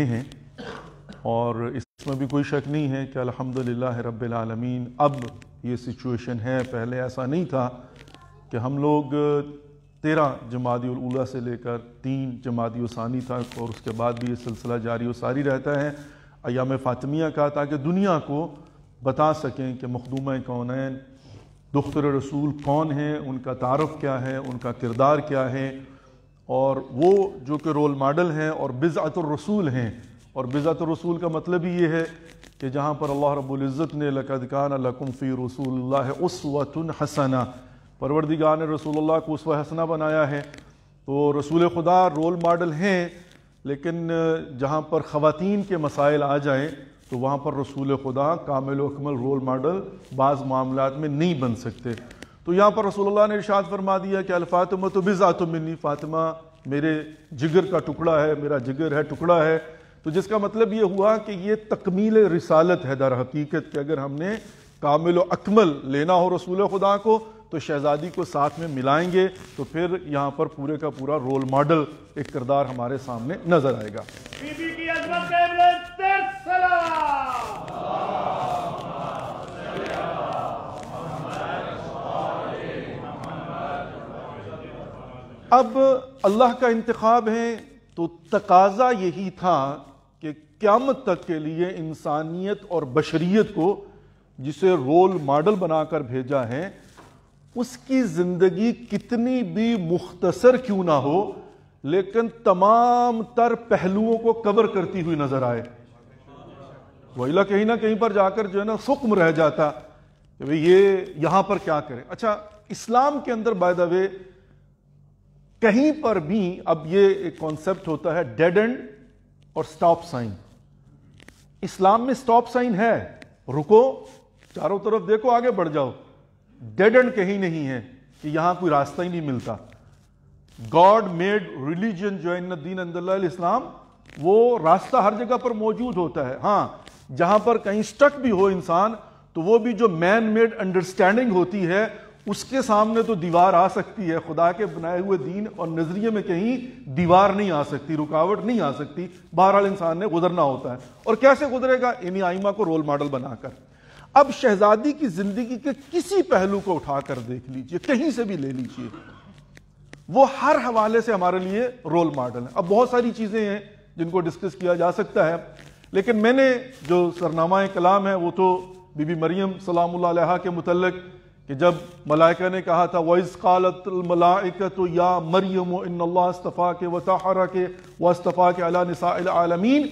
ہیں، اور اس میں بھی کوئی شک نہیں ہے کہ الحمدللہ رب العالمین اب یہ سچویشن ہے۔ پہلے ایسا نہیں تھا کہ ہم لوگ 13 جمادی الاولیٰ سے لے کر 3 جمادی الثانی تک، اور اس کے بعد بھی یہ سلسلہ جاری و ساری رہتا ہے ایام فاطمیہ کا، تاکہ دنیا کو بتا سکیں کہ مخدومہ کونین دختر رسول کون ہیں، ان کا تعارف کیا ہے، ان کا کردار کیا ہے، اور وہ جو کہ رول ماڈل ہیں اور بضعۃ الرسول ہیں۔ اور بضعۃ الرسول کا مطلب ہی یہ ہے کہ جہاں پر اللہ رب العزت نے لَقَدْ كَانَ لَكُمْ فِي رسول اللہ أُسْوَةٌ حَسَنَةٌ، پروردگار نے رسول اللہ کو اسوہ حسنہ بنایا ہے۔ تو رسول خدا رول ماڈل ہیں، لیکن جہاں پر خواتین کے مسائل آ جائیں تو وہاں پر رسول خدا کامل و اکمل رول ماڈل بعض معاملات میں نہیں بن سکتے۔ تو یہاں پر رسول اللہ نے ارشاد فرما دیا کہ الفاطمۃ بضعۃ منی، فاطمہ میرے جگر کا ٹکڑا ہے، میرا جگر ہے، ٹکڑا ہے۔ تو جس کا مطلب یہ ہوا کہ یہ تکمیل رسالت ہے در حقیقت، کہ اگر ہم نے کامل و اکمل لینا ہو رسول خدا کو تو شہزادی کو ساتھ میں ملائیں گے، تو پھر یہاں پر پورے کا پورا رول ماڈل ایک کردار ہمارے سامنے نظر آئے گا۔ بی بی کی عظمت کا بلند سلام۔ اب اللہ کا انتخاب ہے تو تقاضا یہی تھا کہ قیامت تک کے لیے انسانیت اور بشریت کو جسے رول ماڈل بنا کر بھیجا ہے، اس کی زندگی کتنی بھی مختصر کیوں نہ ہو لیکن تمام تر پہلوؤں کو کور کرتی ہوئی نظر آئے۔ وَإِلَّا کہیں نہ کہیں پر جا کر جو ہے نا سقم رہ جاتا کہ یہ یہاں پر کیا کرے۔ اچھا، اسلام کے اندر بائی دا وے کہیں پر بھی اب یہ ایک کانسیپٹ ہوتا ہے ڈیڈ اینڈ اور سٹاپ سائن۔ اسلام میں سٹاپ سائن ہے، رکو، چاروں طرف دیکھو، آگے بڑھ جاؤ۔ ڈیڈ اینڈ کہیں نہیں ہے کہ یہاں کوئی راستہ ہی نہیں ملتا۔ گاڈ میڈ ریلیجن جو ہے ان الدین عند اللہ الاسلام، وہ راستہ ہر جگہ پر موجود ہوتا ہے۔ ہاں، جہاں پر کہیں سٹک بھی ہو انسان تو وہ بھی جو مین میڈ انڈرسٹینڈنگ ہوتی ہے اس کے سامنے تو دیوار آ سکتی ہے، خدا کے بنائے ہوئے دین اور نظریے میں کہیں دیوار نہیں آ سکتی، رکاوٹ نہیں آ سکتی۔ بہرحال انسان نے گزرنا ہوتا ہے، اور کیسے گزرے گا؟ انہی آئمہ کو رول ماڈل بنا کر۔ اب شہزادی کی زندگی کے کسی پہلو کو اٹھا کر دیکھ لیجئے، کہیں سے بھی لے لیجئے، وہ ہر حوالے سے ہمارے لیے رول ماڈل ہے۔ اب بہت ساری چیزیں ہیں جن کو ڈسکس کیا جا سکتا ہے، لیکن میں نے جو سرنامہ کلام ہے وہ تو بی بی مریم سلام اللہ علیہا کے متعلق، کہ جب ملائکہ نے کہا تھا وَإِذْ قَالَتِ الْمَلَائِكَةُ يَا مَرْيَمُ إِنَّ اللَّهَ اصْطَفَاكِ وَطَهَّرَكِ وَاصْطَفَاكِ عَلَى نِسَاءِ الْعَالَمِينَ،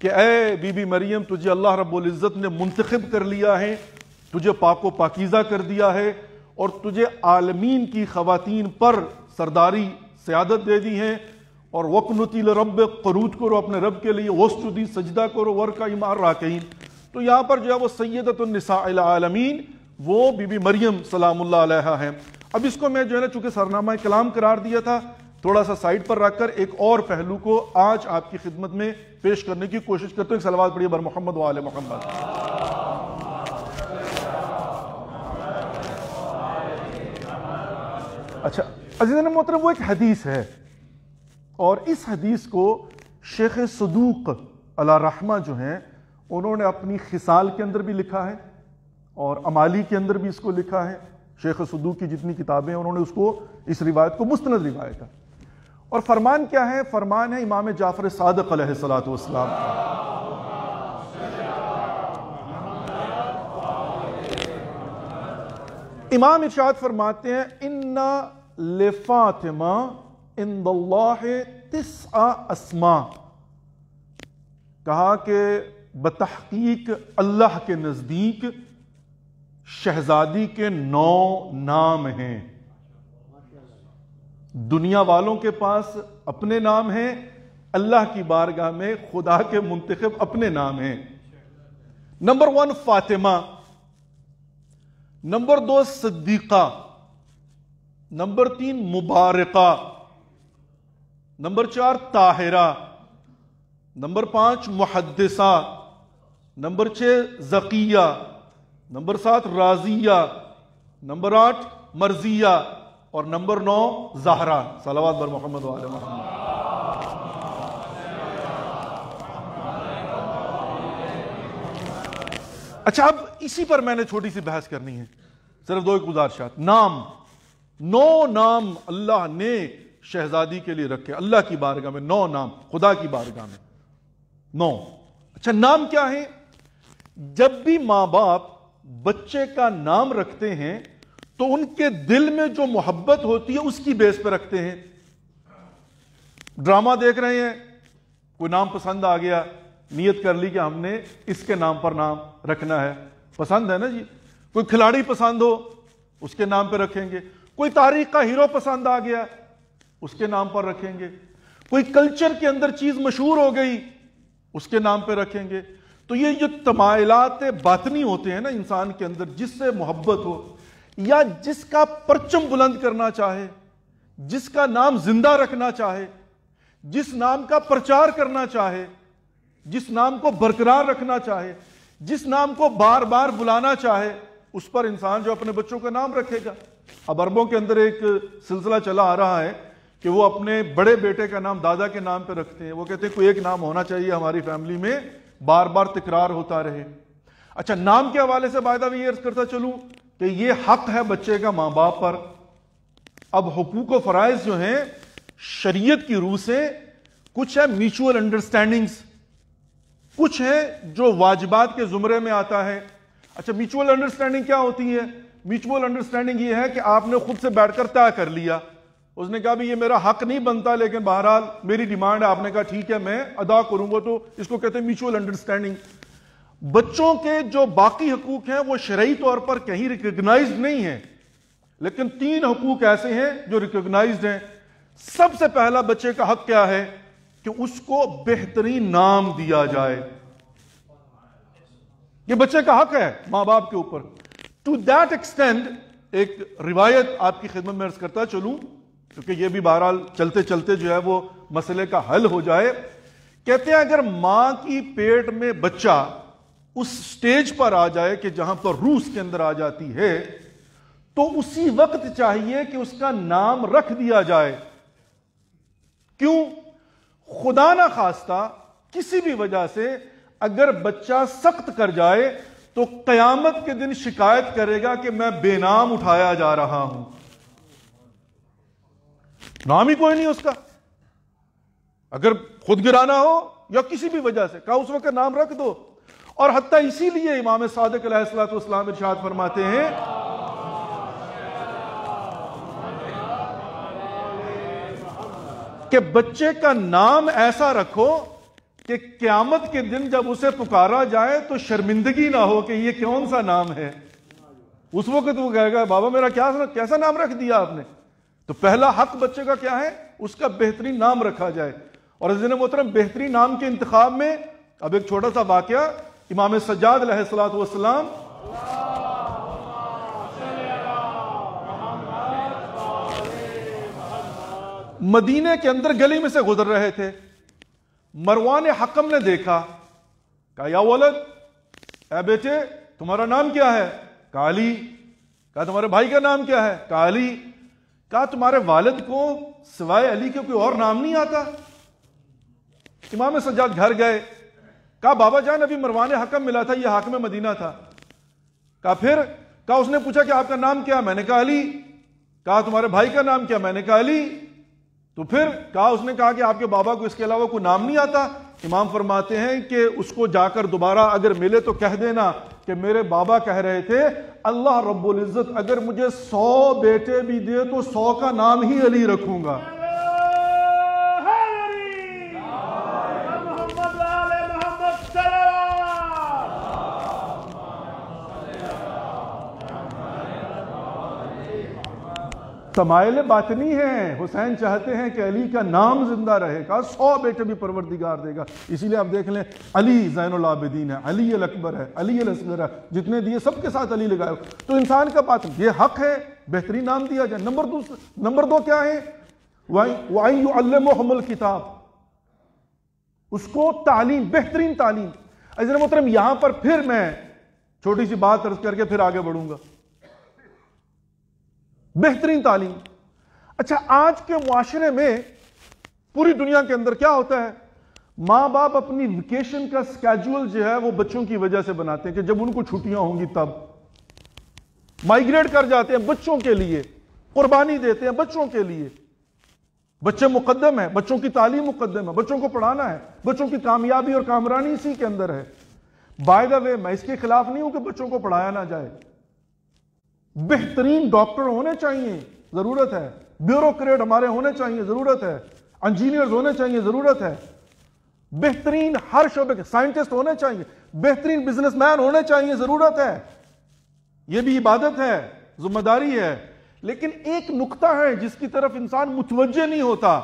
کہ اے بی بی مریم تجھے اللہ رب العزت نے منتخب کر لیا ہے، تجھے پاک و پاکیزہ کر دیا ہے، اور تجھے عالمین کی خواتین پر سرداری سیادت دے دی ہے، اور وَقْنُتِي لِرَبِّكِ، قنوت کرو اپنے رب کے لیے، وَاسْجُدِي، سجدہ کرو، وَارْكَعِي مَعَ الرَّاكِعِينَ۔ تو یہاں پر جو ہے وہ سیدۃ النساء العالمین وہ بی بی مریم سلام اللہ علیہا ہیں۔ اب اس کو میں جو ہے نا چونکہ سرنامہ کلام قرار دیا تھا، تھوڑا سا سائڈ پر رکھ کر ایک اور پہلو کو آج آپ کی خدمت میں پیش کرنے کی کوشش کرتا ہوں۔ ایک صلوات پڑھیے بر محمد و آل محمد۔ اچھا عزیزان محترم، وہ ایک حدیث ہے، اور اس حدیث کو شیخ صدوق علیہ رحمہ جو ہیں انہوں نے اپنی خصال کے اندر بھی لکھا ہے اور امالی کے اندر بھی اس کو لکھا ہے۔ شیخ صدوق کی جتنی کتابیں ہیں انہوں نے اس کو، اس روایت کو مستند روایت ہے۔ اور فرمان کیا ہے؟ فرمان ہے امام جعفر صادق علیہ الصلوۃ والسلام کا۔ امام ارشاد فرماتے ہیں اِنَّ لِفَاطِمَةَ عِندَ اللَّهِ 9 اسماء، کہا کہ بتحقیق اللہ کے نزدیک شہزادی کے 9 نام ہیں۔ دنیا والوں کے پاس اپنے نام ہیں، اللہ کی بارگاہ میں خدا کے منتخب اپنے نام ہیں۔ Number 1 Fatima, number 2 Siddiqa, number 3 Mubaraka, number 4 Tahira, number 5 Muhaddisa, number 6 Zakia, number 7 Raziya, number 8 Marziya, اور نمبر 9 زہرا۔ صلوات بر محمد و آل محمد۔ اچھا اب اسی پر میں نے چھوٹی سی بحث کرنی ہے، صرف دو ایک گزارشات. نام، 9 نام اللہ نے شہزادی کے لیے رکھے، اللہ کی بارگاہ میں 9 نام، خدا کی بارگاہ میں 9. اچھا نام کیا ہے؟ جب بھی ماں باپ بچے کا نام رکھتے ہیں تو ان کے دل میں جو محبت ہوتی ہے اس کی بیس پہ رکھتے ہیں. ڈرامہ دیکھ رہے ہیں، کوئی نام پسند آ گیا، نیت کر لی کہ ہم نے اس کے نام پر نام رکھنا ہے، پسند ہے نا جی. کوئی کھلاڑی پسند ہو اس کے نام پہ رکھیں گے، کوئی تاریخ کا ہیرو پسند آ گیا اس کے نام پر رکھیں گے، کوئی کلچر کے اندر چیز مشہور ہو گئی اس کے نام پہ رکھیں گے. تو یہ جو تمائلات باطنی ہوتے ہیں نا انسان کے اندر، جس سے محبت ہو یا جس کا پرچم بلند کرنا چاہے، جس کا نام زندہ رکھنا چاہے، جس نام کا پرچار کرنا چاہے، جس نام کو برقرار رکھنا چاہے، جس نام کو بار بار بلانا چاہے، اس پر انسان جو اپنے بچوں کا نام رکھے گا. اب عربوں کے اندر ایک سلسلہ چلا آ رہا ہے کہ وہ اپنے بڑے بیٹے کا نام دادا کے نام پہ رکھتے ہیں. وہ کہتے ہیں کوئی ایک نام ہونا چاہیے ہماری فیملی میں، بار بار تکرار ہوتا رہے. اچھا نام کے حوالے سے بائی دا وے یہ عرض کرتا چلوں کہ یہ حق ہے بچے کا ماں باپ پر. اب حقوق و فرائض جو ہیں شریعت کی روح سے، کچھ ہے میوچول انڈرسٹینڈنگز، کچھ ہے جو واجبات کے زمرے میں آتا ہے. اچھا میوچول انڈرسٹینڈنگ کیا ہوتی ہے؟ میوچول انڈرسٹینڈنگ یہ ہے کہ آپ نے خود سے بیٹھ کر طے کر لیا، اس نے کہا بھی یہ میرا حق نہیں بنتا لیکن بہرحال میری ڈیمانڈ ہے، آپ نے کہا ٹھیک ہے میں ادا کروں گا، تو اس کو کہتے ہیں میوچول انڈرسٹینڈنگ. بچوں کے جو باقی حقوق ہیں وہ شرعی طور پر کہیں ریکگنائزڈ نہیں ہیں، لیکن 3 حقوق ایسے ہیں جو ریکگنائزڈ ہیں. سب سے پہلا بچے کا حق کیا ہے کہ اس کو بہترین نام دیا جائے. یہ بچے کا حق ہے ماں باپ کے اوپر. ٹو دیٹ ایکسٹینڈ ایک روایت آپ کی خدمت میں عرض کرتا چلوں کیونکہ یہ بھی بہرحال چلتے چلتے جو ہے وہ مسئلے کا حل ہو جائے. کہتے ہیں اگر ماں کی پیٹ میں بچہ اس سٹیج پر آ جائے کہ جہاں پر روح اس کے اندر آ جاتی ہے تو اسی وقت چاہیے کہ اس کا نام رکھ دیا جائے. کیوں؟ خدا نہ خواستہ کسی بھی وجہ سے اگر بچہ سخت کر جائے تو قیامت کے دن شکایت کرے گا کہ میں بے نام اٹھایا جا رہا ہوں، نام ہی کوئی نہیں اس کا. اگر خود گرانا ہو یا کسی بھی وجہ سے کہا اس وقت نام رکھ دو. اور حتیٰ اسی لیے امام صادق علیہ الصلوۃ والسلام ارشاد فرماتے ہیں کہ بچے کا نام ایسا رکھو کہ قیامت کے دن جب اسے پکارا جائے تو شرمندگی نہ ہو کہ یہ کون سا نام ہے. اس وقت وہ کہے گا بابا میرا کیسا نام رکھ دیا آپ نے. تو پہلا حق بچے کا کیا ہے؟ اس کا بہترین نام رکھا جائے. اور عزیزان محترم بہترین نام کے انتخاب میں اب ایک چھوٹا سا واقعہ، امام سجاد علیہ الصلوۃ والسلام مدینے کے اندر گلی میں سے گزر رہے تھے. مروان حکم نے دیکھا، کہا یا ولد، اے بیٹے تمہارا نام کیا ہے؟ کہا علی. کہا تمہارے بھائی کا نام کیا ہے؟ کہا علی. کہا تمہارے والد کو سوائے علی کے کوئی اور نام نہیں آتا؟ امام سجاد گھر گئے، کہا بابا جان ابھی مروان حکم ملا تھا، یہ حاکم مدینہ تھا. کہا پھر؟ کہا اس نے پوچھا کہ آپ کا نام کیا؟ میں نے کہا علی. کہا تمہارے بھائی کا نام کیا؟ میں نے کہا علی. تو پھر کہا اس نے کہا کہ آپ کے بابا کو اس کے علاوہ کوئی نام نہیں آتا؟ امام فرماتے ہیں کہ اس کو جا کر دوبارہ اگر ملے تو کہہ دینا کہ میرے بابا کہہ رہے تھے اللہ رب العزت اگر مجھے 100 بیٹے بھی دے تو 100 کا نام ہی علی رکھوں گا. تمائل باطنی ہیں. حسین چاہتے ہیں کہ علی کا نام زندہ رہے گا، 100 بیٹے بھی پروردگار دے گا. اسی لیے آپ دیکھ لیں علی زین العابدین ہے، علی الاکبر ہے، علی الاصغر ہے، جتنے دیے سب کے ساتھ علی لگائے. تو انسان کا باطن یہ حق ہے بہترین نام دیا جائے. نمبر 2 کیا ہے؟ وَأَن يُعَلِّمُهُمُ الْكِتَابَ، اس کو تعلیم، بہترین تعلیم. عزیزان محترم یہاں پر پھر میں چھوٹی سی بات عرض کر کے پھر آگے بڑھوں گا. بہترین تعلیم. اچھا آج کے معاشرے میں پوری دنیا کے اندر کیا ہوتا ہے؟ ماں باپ اپنی ویکیشن کا سکیجول جو ہے وہ بچوں کی وجہ سے بناتے ہیں کہ جب ان کو چھٹیاں ہوں گی تب مائیگریٹ کر جاتے ہیں بچوں کے لیے, قربانی دیتے ہیں بچوں کے لیے. بچے مقدم ہیں, بچوں کی تعلیم مقدم ہے, بچوں کو پڑھانا ہے, بچوں کی کامیابی اور کامرانی اسی کے اندر ہے. بائی دا وے میں اس کے خلاف نہیں ہوں کہ بچوں کو پڑھایا نہ جائے. بہترین ڈاکٹر ہونے چاہیے, ضرورت ہے. بیوروکریٹ ہمارے ہونے چاہیے, ضرورت ہے. انجینئرز ہونے چاہیے, ضرورت ہے. بہترین ہر شعبے کے سائنٹسٹ ہونے چاہیے, بہترین بزنس مین ہونے چاہیے, ضرورت ہے. یہ بھی عبادت ہے, ذمہ داری ہے. لیکن ایک نقطہ ہے جس کی طرف انسان متوجہ نہیں ہوتا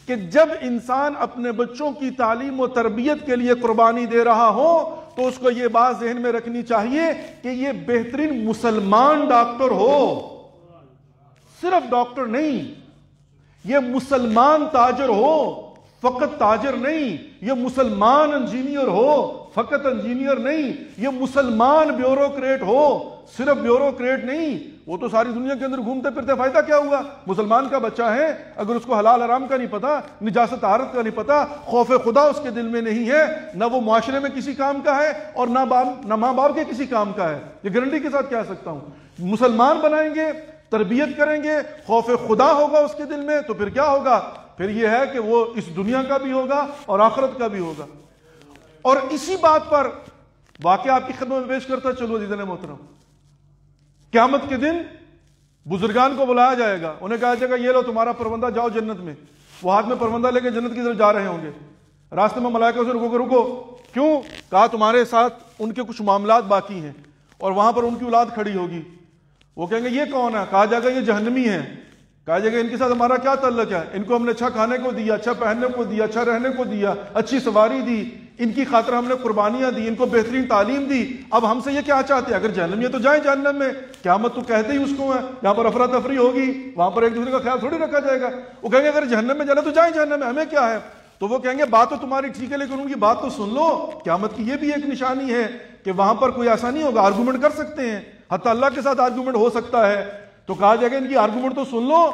کہ جب انسان اپنے بچوں کی تعلیم و تربیت کے لیے قربانی دے رہا ہو تو اس کو یہ بات ذہن میں رکھنی چاہیے کہ یہ بہترین مسلمان ڈاکٹر ہو, صرف ڈاکٹر نہیں. یہ مسلمان تاجر ہو, فقط تاجر نہیں. یہ مسلمان انجینئر ہو, فقط انجینئر نہیں. یہ مسلمان بیوروکریٹ ہو, صرف بیوروکریٹ نہیں. وہ تو ساری دنیا کے اندر گھومتے پھرتے, فائدہ کیا ہوا؟ مسلمان کا بچہ ہے, اگر اس کو حلال حرام کا نہیں پتا, نجاست طہارت کا نہیں پتا, خوف خدا اس کے دل میں نہیں ہے, نہ وہ معاشرے میں کسی کام کا ہے اور نہ ماں باپ کے کسی کام کا ہے. یہ گارنٹی کے ساتھ کہہ سکتا ہوں. مسلمان بنائیں گے, تربیت کریں گے, خوف خدا ہوگا اس کے دل میں, تو پھر کیا ہوگا؟ پھر یہ ہے کہ وہ اس دنیا کا بھی ہوگا اور آخرت کا بھی ہوگا. اور اسی بات پر واقعہ آپ کی خدمت میں پیش کرتا چلو عزیزان محترم. قیامت کے دن بزرگان کو بلایا جائے گا, انہیں کہا جائے گا یہ لو تمہارا پروندہ, جاؤ جنت میں. وہ ہاتھ میں پروندہ لے کے جنت کی طرف جا رہے ہوں گے. راستے میں ملائکہ سے رکو. کیوں؟ کہا تمہارے ساتھ ان کے کچھ معاملات باقی ہیں, اور وہاں پر ان کی اولاد کھڑی ہوگی. وہ کہیں گے یہ کون ہے؟ کہا جائے گا یہ جہنمی ہے. کہا جائے گا ان کے ساتھ ہمارا کیا تعلق ہے؟ ان کو ہم نے اچھا کھانے کو دیا, اچھا پہننے کو دیا, اچھا رہنے کو دیا, اچھی سواری دی, ان کی خاطر ہم نے قربانیاں دی, ان کو بہترین تعلیم دی. اب ہم سے یہ کیا چاہتے ہیں؟ اگر جہنم ہے تو جائیں جہنم میں. قیامت تو کہتے ہی اس کو ہے, یہاں پر افراتفری ہوگی, وہاں پر ایک دوسرے کا خیال تھوڑی رکھا جائے گا. وہ کہیں گے اگر جہنم میں جانا تو جائیں جہنم میں, ہمیں کیا ہے؟ تو وہ کہیں گے بات تو تمہاری ٹھیک ہے, لیکن ان کی بات تو سن لو. قیامت کی یہ بھی ایک نشانی ہے کہ وہاں پر کوئی ایسا نہیں ہوگا, آرگومنٹ کر سکتے ہیں, حتی اللہ کے ساتھ آرگومنٹ ہو سکتا ہے. تو کہا جائے گا ان کی آرگومنٹ تو سن لو.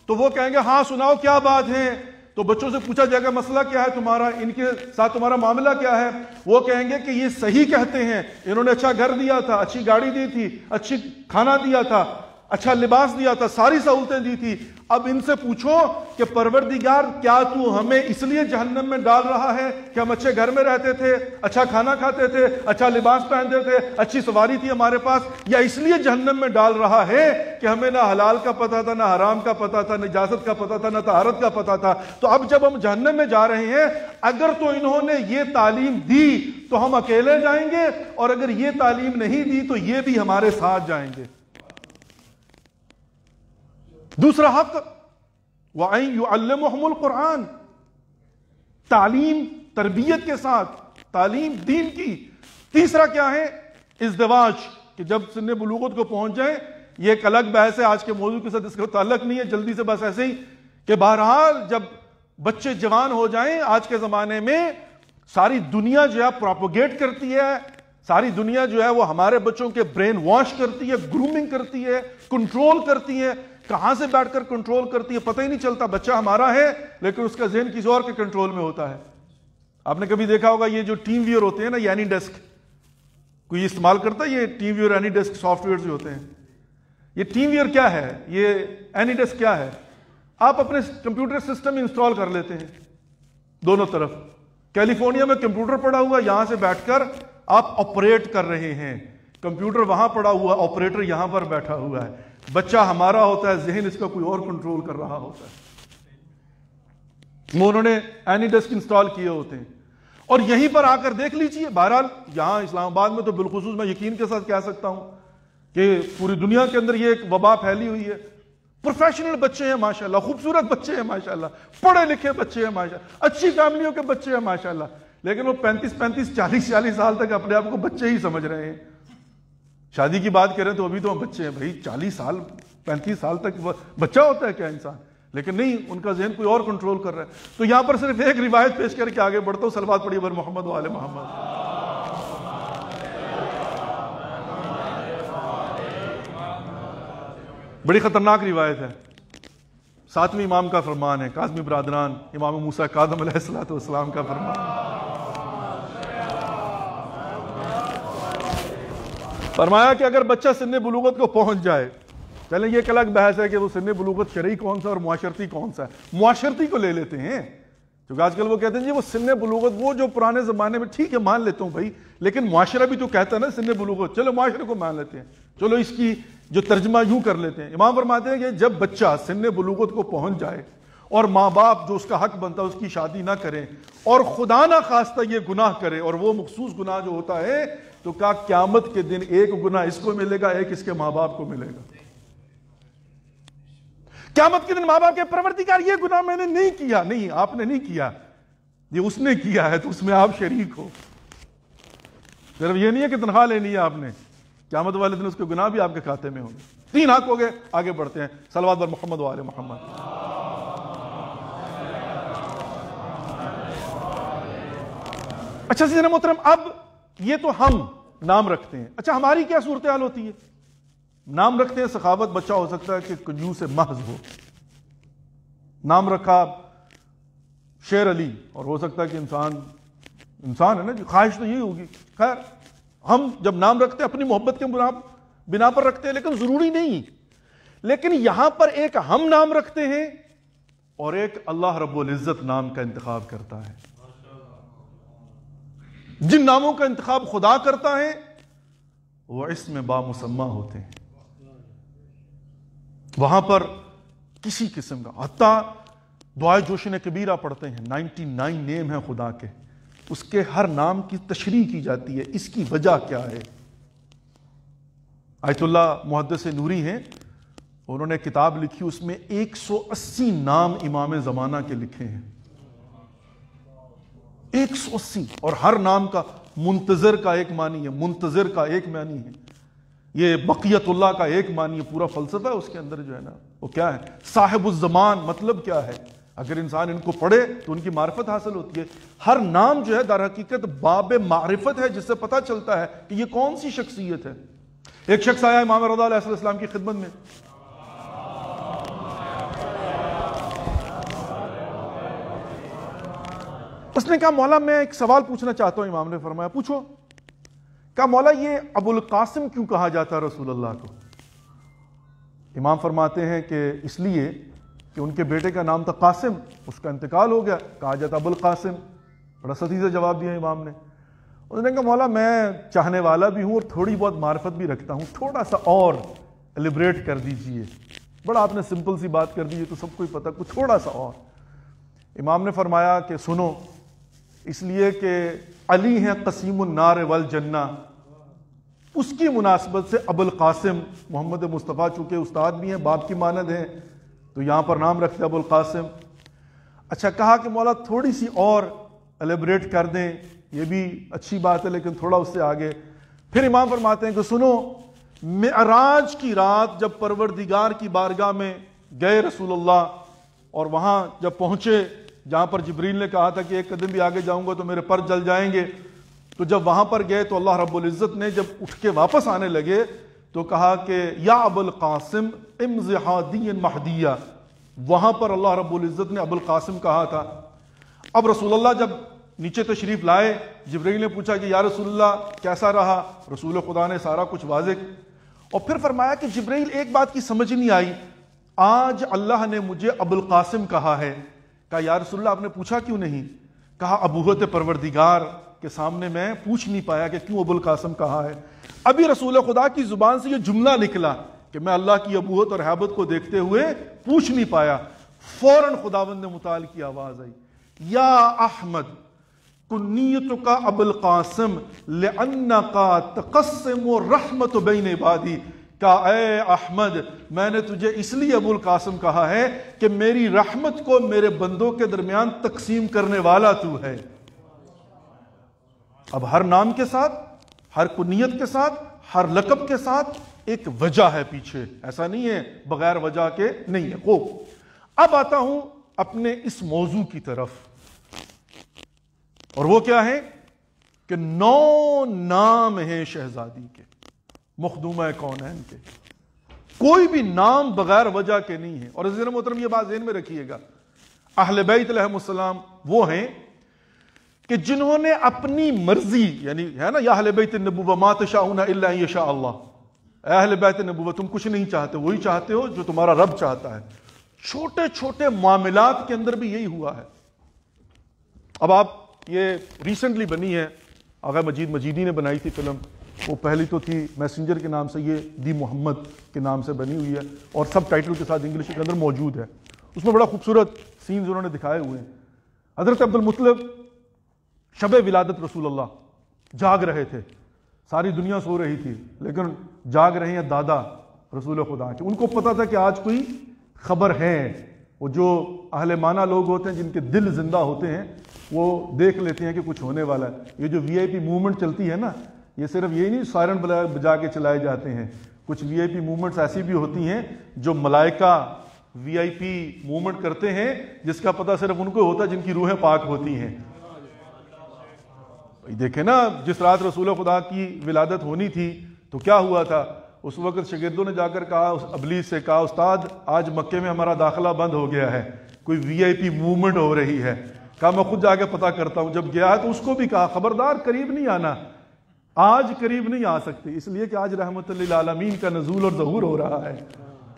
تو وہ کہیں گے ہاں سناؤ کیا بات ہے. تو بچوں سے پوچھا جائے گا مسئلہ کیا ہے تمہارا, ان کے ساتھ تمہارا معاملہ کیا ہے. وہ کہیں گے کہ یہ صحیح کہتے ہیں, انہوں نے اچھا گھر دیا تھا, اچھی گاڑی دی تھی, اچھی کھانا دیا تھا, اچھا لباس دیا تھا, ساری سہولتیں دی تھی. اب ان سے پوچھو کہ پروردگار کیا تو ہمیں اس لیے جہنم میں ڈال رہا ہے کہ ہم اچھے گھر میں رہتے تھے, اچھا کھانا کھاتے تھے, اچھا لباس پہنتے تھے, اچھی سواری تھی ہمارے پاس, یا اس لیے جہنم میں ڈال رہا ہے کہ ہمیں نہ حلال کا پتہ تھا, نہ حرام کا پتہ تھا, نہ اجازت کا پتہ تھا, نہ طہارت کا پتہ تھا. تو اب جب ہم جہنم میں جا رہے ہیں, اگر تو انہوں نے یہ تعلیم دی تو ہم اکیلے جائیں گے, اور اگر یہ تعلیم نہیں دی تو یہ بھی ہمارے ساتھ جائیں گے. دوسرا حق وَأَن يُعَلِّمُهُمُ الْقُرْآنَ, تعلیم تربیت کے ساتھ, تعلیم دین کی. تیسرا کیا ہے؟ ازدواج, کہ جب سن بلوغت کو پہنچ جائیں. یہ ایک الگ بحث ہے, آج کے موضوع کے ساتھ اس کا تعلق نہیں ہے. جلدی سے بس ایسے ہی کہ بہرحال جب بچے جوان ہو جائیں, آج کے زمانے میں ساری دنیا جو ہے پروپوگیٹ کرتی ہے, ساری دنیا جو ہے وہ ہمارے بچوں کے برین واش کرتی ہے, گرومنگ کرتی ہے, کنٹرول کرتی ہے. کہاں سے بیٹھ کر کنٹرول کرتی ہے پتہ ہی نہیں چلتا. بچہ ہمارا ہے لیکن اس کا ذہن کسی اور کے کنٹرول میں ہوتا ہے. آپ نے کبھی دیکھا ہوگا یہ جو ٹیم ویئر ہوتے ہیں نا, یہ اینی ڈیسک, کوئی استعمال کرتا ہے یہ TeamViewer AnyDesk software جو ہوتے ہیں. یہ ٹیم ویئر کیا ہے, یہ اینی ڈیسک کیا ہے؟ آپ اپنے کمپیوٹر سسٹم انسٹال کر لیتے ہیں دونوں طرف. کیلیفورنیا میں کمپیوٹر پڑا ہوا, یہاں سے بیٹھ کر آپ آپریٹ کر رہے ہیں. کمپیوٹر وہاں پڑا ہوا, آپریٹر یہاں پر بیٹھا ہوا ہے. بچہ ہمارا ہوتا ہے, ذہن اس کا کوئی اور کنٹرول کر رہا ہوتا ہے. وہ انہوں نے اینی ڈیسک انسٹال کیے ہوتے ہیں. اور یہیں پر آ کر دیکھ لیجیے, بہرحال یہاں اسلام آباد میں تو بالخصوص میں یقین کے ساتھ کہہ سکتا ہوں کہ پوری دنیا کے اندر یہ ایک وبا پھیلی ہوئی ہے. پروفیشنل بچے ہیں ماشاءاللہ, خوبصورت بچے ہیں ماشاءاللہ, پڑھے لکھے بچے ہیں ماشاءاللہ, اچھی فیملیوں کے بچے ہیں ماشاءاللہ, لیکن وہ 35 40 سال تک اپنے آپ کو بچے ہی سمجھ رہے ہیں. شادی کی بات کریں تو ابھی تو ہم بچے ہیں بھائی. 40 سال 35 سال تک بچہ ہوتا ہے کیا انسان؟ لیکن نہیں, ان کا ذہن کوئی اور کنٹرول کر رہا ہے. تو یہاں پر صرف ایک روایت پیش کر کے آگے بڑھتا ہوں. صلوات پڑھیے بر محمد و آل محمد. بڑی خطرناک روایت ہے. 7ویں امام کا فرمان ہے، کاظمی برادران، امام موسیٰ کاظم علیہ السلام کا فرمان، فرمایا کہ اگر بچہ سن بلوغت کو پہنچ جائے، چلیں یہ ایک الگ بحث ہے کہ وہ سن بلوغت شرعی کون سا اور معاشرتی کون سا ہے، معاشرتی کو لے لیتے ہیں، کیونکہ آج کل وہ کہتے ہیں جی وہ سن بلوغت وہ جو پرانے زمانے میں، ٹھیک ہے مان لیتا ہوں بھائی، لیکن معاشرہ بھی تو کہتا ہے نا سن بلوغت، چلو معاشرے کو مان لیتے ہیں، چلو اس کی جو ترجمہ یوں کر لیتے ہیں۔ امام فرماتے ہیں کہ جب بچہ سن بلوغت کو پہنچ جائے اور ماں باپ جو اس کا حق بنتا ہے اس کی شادی نہ کریں اور خدا نہ خواستہ یہ گناہ کرے، اور وہ مخصوص گناہ جو ہوتا ہے، تو کہا قیامت کے دن ایک گناہ اس کو ملے گا، ایک اس کے ماں باپ کو ملے گا۔ قیامت کے دن ماں باپ کے پروردگار یہ گناہ میں نے نہیں کیا، نہیں آپ نے نہیں کیا، یہ اس نے کیا ہے تو اس میں آپ شریک ہو۔ صرف یہ نہیں ہے کہ تنخواہ لینی ہے آپ نے، قیامت والے دن اس کے گناہ بھی آپ کے کھاتے میں ہوں گے۔ 3 حق ہو گئے، آگے بڑھتے ہیں، صلوات بر محمد و آل محمد۔ اچھا سیدنا محترم، اب یہ تو ہم نام رکھتے ہیں، اچھا ہماری کیا صورتحال ہوتی ہے؟ نام رکھتے ہیں سخاوت، بچہ ہو سکتا ہے کہ کنجوس محض ہو، نام رکھا شیر علی، اور ہو سکتا ہے کہ انسان ہے نا جی، خواہش تو یہی ہوگی۔ خیر ہم جب نام رکھتے ہیں اپنی محبت کے بنا پر رکھتے ہیں، لیکن ضروری نہیں۔ لیکن یہاں پر ایک ہم نام رکھتے ہیں اور ایک اللہ رب العزت نام کا انتخاب کرتا ہے۔ جن ناموں کا انتخاب خدا کرتا ہے وہ اسم بامسمہ ہوتے ہیں، وہاں پر کسی قسم کا، حتیٰ دعائے جوشن کبیرہ پڑھتے ہیں، 99 نیم ہیں خدا کے، اس کے ہر نام کی تشریح کی جاتی ہے، اس کی وجہ کیا ہے۔ آیت اللہ محدث نوری ہیں، انہوں نے کتاب لکھی، اس میں 180 نام امام زمانہ کے لکھے ہیں، 180، اور ہر نام کا منتظر کا ایک معنی ہے، منتظر کا ایک معنی ہے، یہ بقیت اللہ کا ایک معنی ہے، پورا فلسفہ ہے اس کے اندر جو ہے نا، وہ کیا ہے، صاحب الزمان مطلب کیا ہے، اگر انسان ان کو پڑھے تو ان کی معرفت حاصل ہوتی ہے۔ ہر نام جو ہے در حقیقت باب معرفت ہے، جس سے پتہ چلتا ہے کہ یہ کون سی شخصیت ہے۔ ایک شخص آیا امام رضا علیہ السلام کی خدمت میں، اس نے کہا مولا میں ایک سوال پوچھنا چاہتا ہوں۔ امام نے فرمایا پوچھو۔ کہا مولا یہ ابو القاسم کیوں کہا جاتا ہے رسول اللہ کو؟ امام فرماتے ہیں کہ اس لیے کہ ان کے بیٹے کا نام تھا قاسم، اس کا انتقال ہو گیا، کہا جاتا ابو القاسم۔ بڑا سختی سے جواب دیا امام نے۔ اس نے کہا مولا میں چاہنے والا بھی ہوں اور تھوڑی بہت معرفت بھی رکھتا ہوں، تھوڑا سا اور ایلیبریٹ کر دیجئے، بڑا آپ نے سمپل سی بات کر دی، تو سب کو ہی پتہ، کچھ تھوڑا سا اور۔ امام نے فرمایا کہ سنو، اس لیے کہ علی ہیں قسیم النار والجنہ، اس کی مناسبت سے ابو القاسم محمد مصطفیٰ چونکہ استاد بھی ہیں، باپ کی مانند ہیں، تو یہاں پر نام رکھتے ابو القاسم۔ اچھا کہا کہ مولا تھوڑی سی اور ایلیبریٹ کر دیں، یہ بھی اچھی بات ہے لیکن تھوڑا اس سے آگے۔ پھر امام فرماتے ہیں کہ سنو، معراج کی رات جب پروردگار کی بارگاہ میں گئے رسول اللہ، اور وہاں جب پہنچے جہاں پر جبریل نے کہا تھا کہ ایک قدم بھی آگے جاؤں گا تو میرے پر جل جائیں گے، تو جب وہاں پر گئے تو اللہ رب العزت نے جب اٹھ کے واپس آنے لگے تو کہا کہ یا ابو القاسم امض ہادیا مہدیہ، وہاں پر اللہ رب العزت نے ابو القاسم کہا تھا۔ اب رسول اللہ جب نیچے تشریف لائے، جبریل نے پوچھا کہ یا رسول اللہ کیسا رہا؟ رسول خدا نے سارا کچھ واضح، اور پھر فرمایا کہ جبریل ایک بات کی سمجھ نہیں آئی، آج اللہ نے مجھے ابو القاسم کہا ہے۔ کہا یا رسول اللہ آپ نے پوچھا کیوں نہیں؟ کہا ابوت پروردگار کے سامنے میں پوچھ نہیں پایا کہ کیوں ابو القاسم کہا ہے۔ ابھی رسول خدا کی زبان سے یہ جملہ نکلا کہ میں اللہ کی ابوت اور حیبت کو دیکھتے ہوئے پوچھ نہیں پایا، فوراً خداوند نے متعال کی آواز آئی، یا احمد کنیتک ابو القاسم لأنک تقسم رحمت بین عبادی، کہا اے احمد میں نے تجھے اس لیے ابو القاسم کہا ہے کہ میری رحمت کو میرے بندوں کے درمیان تقسیم کرنے والا تو ہے۔ اب ہر نام کے ساتھ، ہر کنیت کے ساتھ، ہر لقب کے ساتھ ایک وجہ ہے پیچھے، ایسا نہیں ہے بغیر وجہ کے نہیں ہے۔ خوب، اب آتا ہوں اپنے اس موضوع کی طرف، اور وہ کیا ہے کہ 9 نام ہیں شہزادی کے، مخدومہ کونین کے۔ کوئی بھی نام بغیر وجہ کے نہیں ہے. اور عزیزان محترم یہ بات ذہن میں رکھیے گا، اہل بیت علیہم السلام وہ ہیں کہ جنہوں نے اپنی مرضی، یعنی ہے نا یا اہل بیت النبوہ ما تشاءون الا ان یشاء اللہ، اے اہل بیت النبوہ تم کچھ نہیں چاہتے، وہی چاہتے ہو جو تمہارا رب چاہتا ہے. چھوٹے چھوٹے معاملات کے اندر بھی یہی ہوا ہے. اب آپ یہ ریسنٹلی بنی ہے، آغا مجید مجیدی نے بنائی تھی فلم، وہ پہلی تو تھی میسنجر کے نام سے، یہ دی محمد کے نام سے بنی ہوئی ہے اور سب ٹائٹل کے ساتھ انگلش کے اندر موجود ہے. اس میں بڑا خوبصورت سینز انہوں نے دکھائے ہوئے ہیں. حضرت عبد المطلب شب ولادت رسول اللہ جاگ رہے تھے، ساری دنیا سو رہی تھی لیکن جاگ رہے ہیں دادا رسول خدا کے. ان کو پتا تھا کہ آج کوئی خبر ہے. وہ جو اہل معنی لوگ ہوتے ہیں جن کے دل زندہ ہوتے ہیں وہ دیکھ لیتے ہیں کہ کچھ ہونے والا ہے. یہ جو وی آئی پی موومنٹ چلتی ہے نا، یہ صرف یہی نہیں سائرن بجا کے چلائے جاتے ہیں. کچھ وی آئی پی موومنٹس ایسی بھی ہوتی ہیں جو ملائکہ وی آئی پی موومنٹ کرتے ہیں، جس کا پتہ صرف ان کو ہوتا ہے جن کی روحیں پاک ہوتی ہیں. دیکھیں نا، جس رات رسول خدا کی ولادت ہونی تھی تو کیا ہوا تھا؟ اس وقت شاگردوں نے جا کر کہا، ابلیس سے کہا، استاد آج مکے میں ہمارا داخلہ بند ہو گیا ہے، کوئی وی آئی پی موومنٹ ہو رہی ہے. کہا میں خود جا کے پتہ کرتا ہوں. جب گیا تو اس کو بھی کہا خبردار قریب نہیں آنا، آج قریب نہیں آ سکتے، اس لیے کہ آج رحمت للعالمین کا نزول اور ظہور ہو رہا ہے.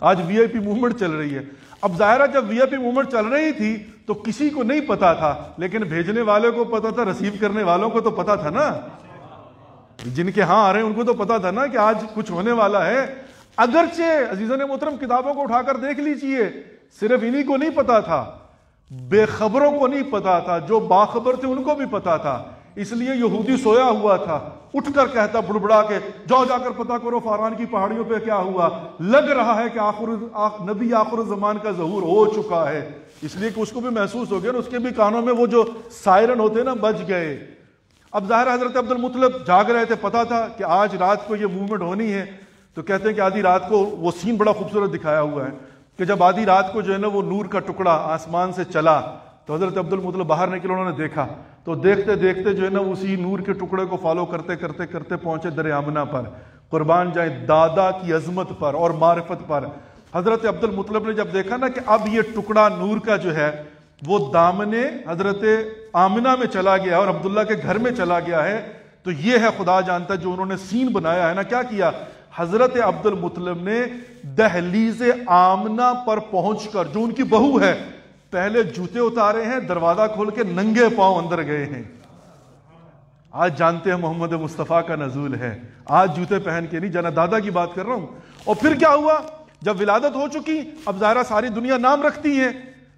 آج وی آئی پی موومنٹ چل رہی ہے. اب ظاہرہ جب وی آئی پی موومنٹ چل رہی تھی تو کسی کو نہیں پتا تھا، لیکن بھیجنے والے کو پتا تھا، ریسیو کرنے والوں کو تو پتا تھا نا، جن کے ہاں آ رہے ہیں ان کو تو پتا تھا نا کہ آج کچھ ہونے والا ہے. اگرچہ عزیزان محترم کتابوں کو اٹھا کر دیکھ لیجئے، صرف انہی کو نہیں پتا تھا، بے خبروں کو نہیں پتا تھا، جو باخبر تھے ان کو بھی پتا تھا. اس لیے یہودی سویا ہوا تھا، اٹھ کر کہتا بڑبڑا کے، جاؤ جا کر پتا کرو فاران کی پہاڑیوں پہ کیا ہوا، لگ رہا ہے کہ نبی آخر الزمان کا ظہور ہو چکا ہے. اس لیے کہ اس کو بھی محسوس ہو گیا نا، اس کے بھی کانوں میں وہ جو سائرن ہوتے نا بج گئے. اب ظاہر حضرت عبد المطلب جاگ رہے تھے، پتا تھا کہ آج رات کو یہ موومنٹ ہونی ہے. تو کہتے ہیں کہ آدھی رات کو وہ سین بڑا خوبصورت دکھایا ہوا ہے کہ جب آدھی رات کو جو ہے نا وہ نور کا ٹکڑا آسمان سے چلا تو حضرت عبد المطلب باہر نکلے، انہوں نے دیکھا تو دیکھتے دیکھتے جو ہے نا اسی نور کے ٹکڑے کو فالو کرتے کرتے کرتے پہنچے در آمنہ پر. قربان جائیں دادا کی عظمت پر اور معرفت پر. حضرت عبد المطلب نے جب دیکھا نا کہ اب یہ ٹکڑا نور کا جو ہے وہ دامنے حضرت آمنہ میں چلا گیا اور عبداللہ کے گھر میں چلا گیا ہے، تو یہ ہے خدا جانتا جو انہوں نے سین بنایا ہے نا. کیا کیا حضرت عبد المطلب نے؟ دہلیز آمنہ پر پہنچ کر جو ان کی بہو ہے، پہلے جوتے اتارے ہیں، دروازہ کھول کے ننگے پاؤں اندر گئے ہیں. آج جانتے ہیں محمد مصطفیٰ کا نزول ہے، آج جوتے پہن کے نہیں جانا. دادا کی بات کر رہا ہوں. اور پھر کیا ہوا؟ جب ولادت ہو چکی، اب ظاہرہ ساری دنیا نام رکھتی ہے،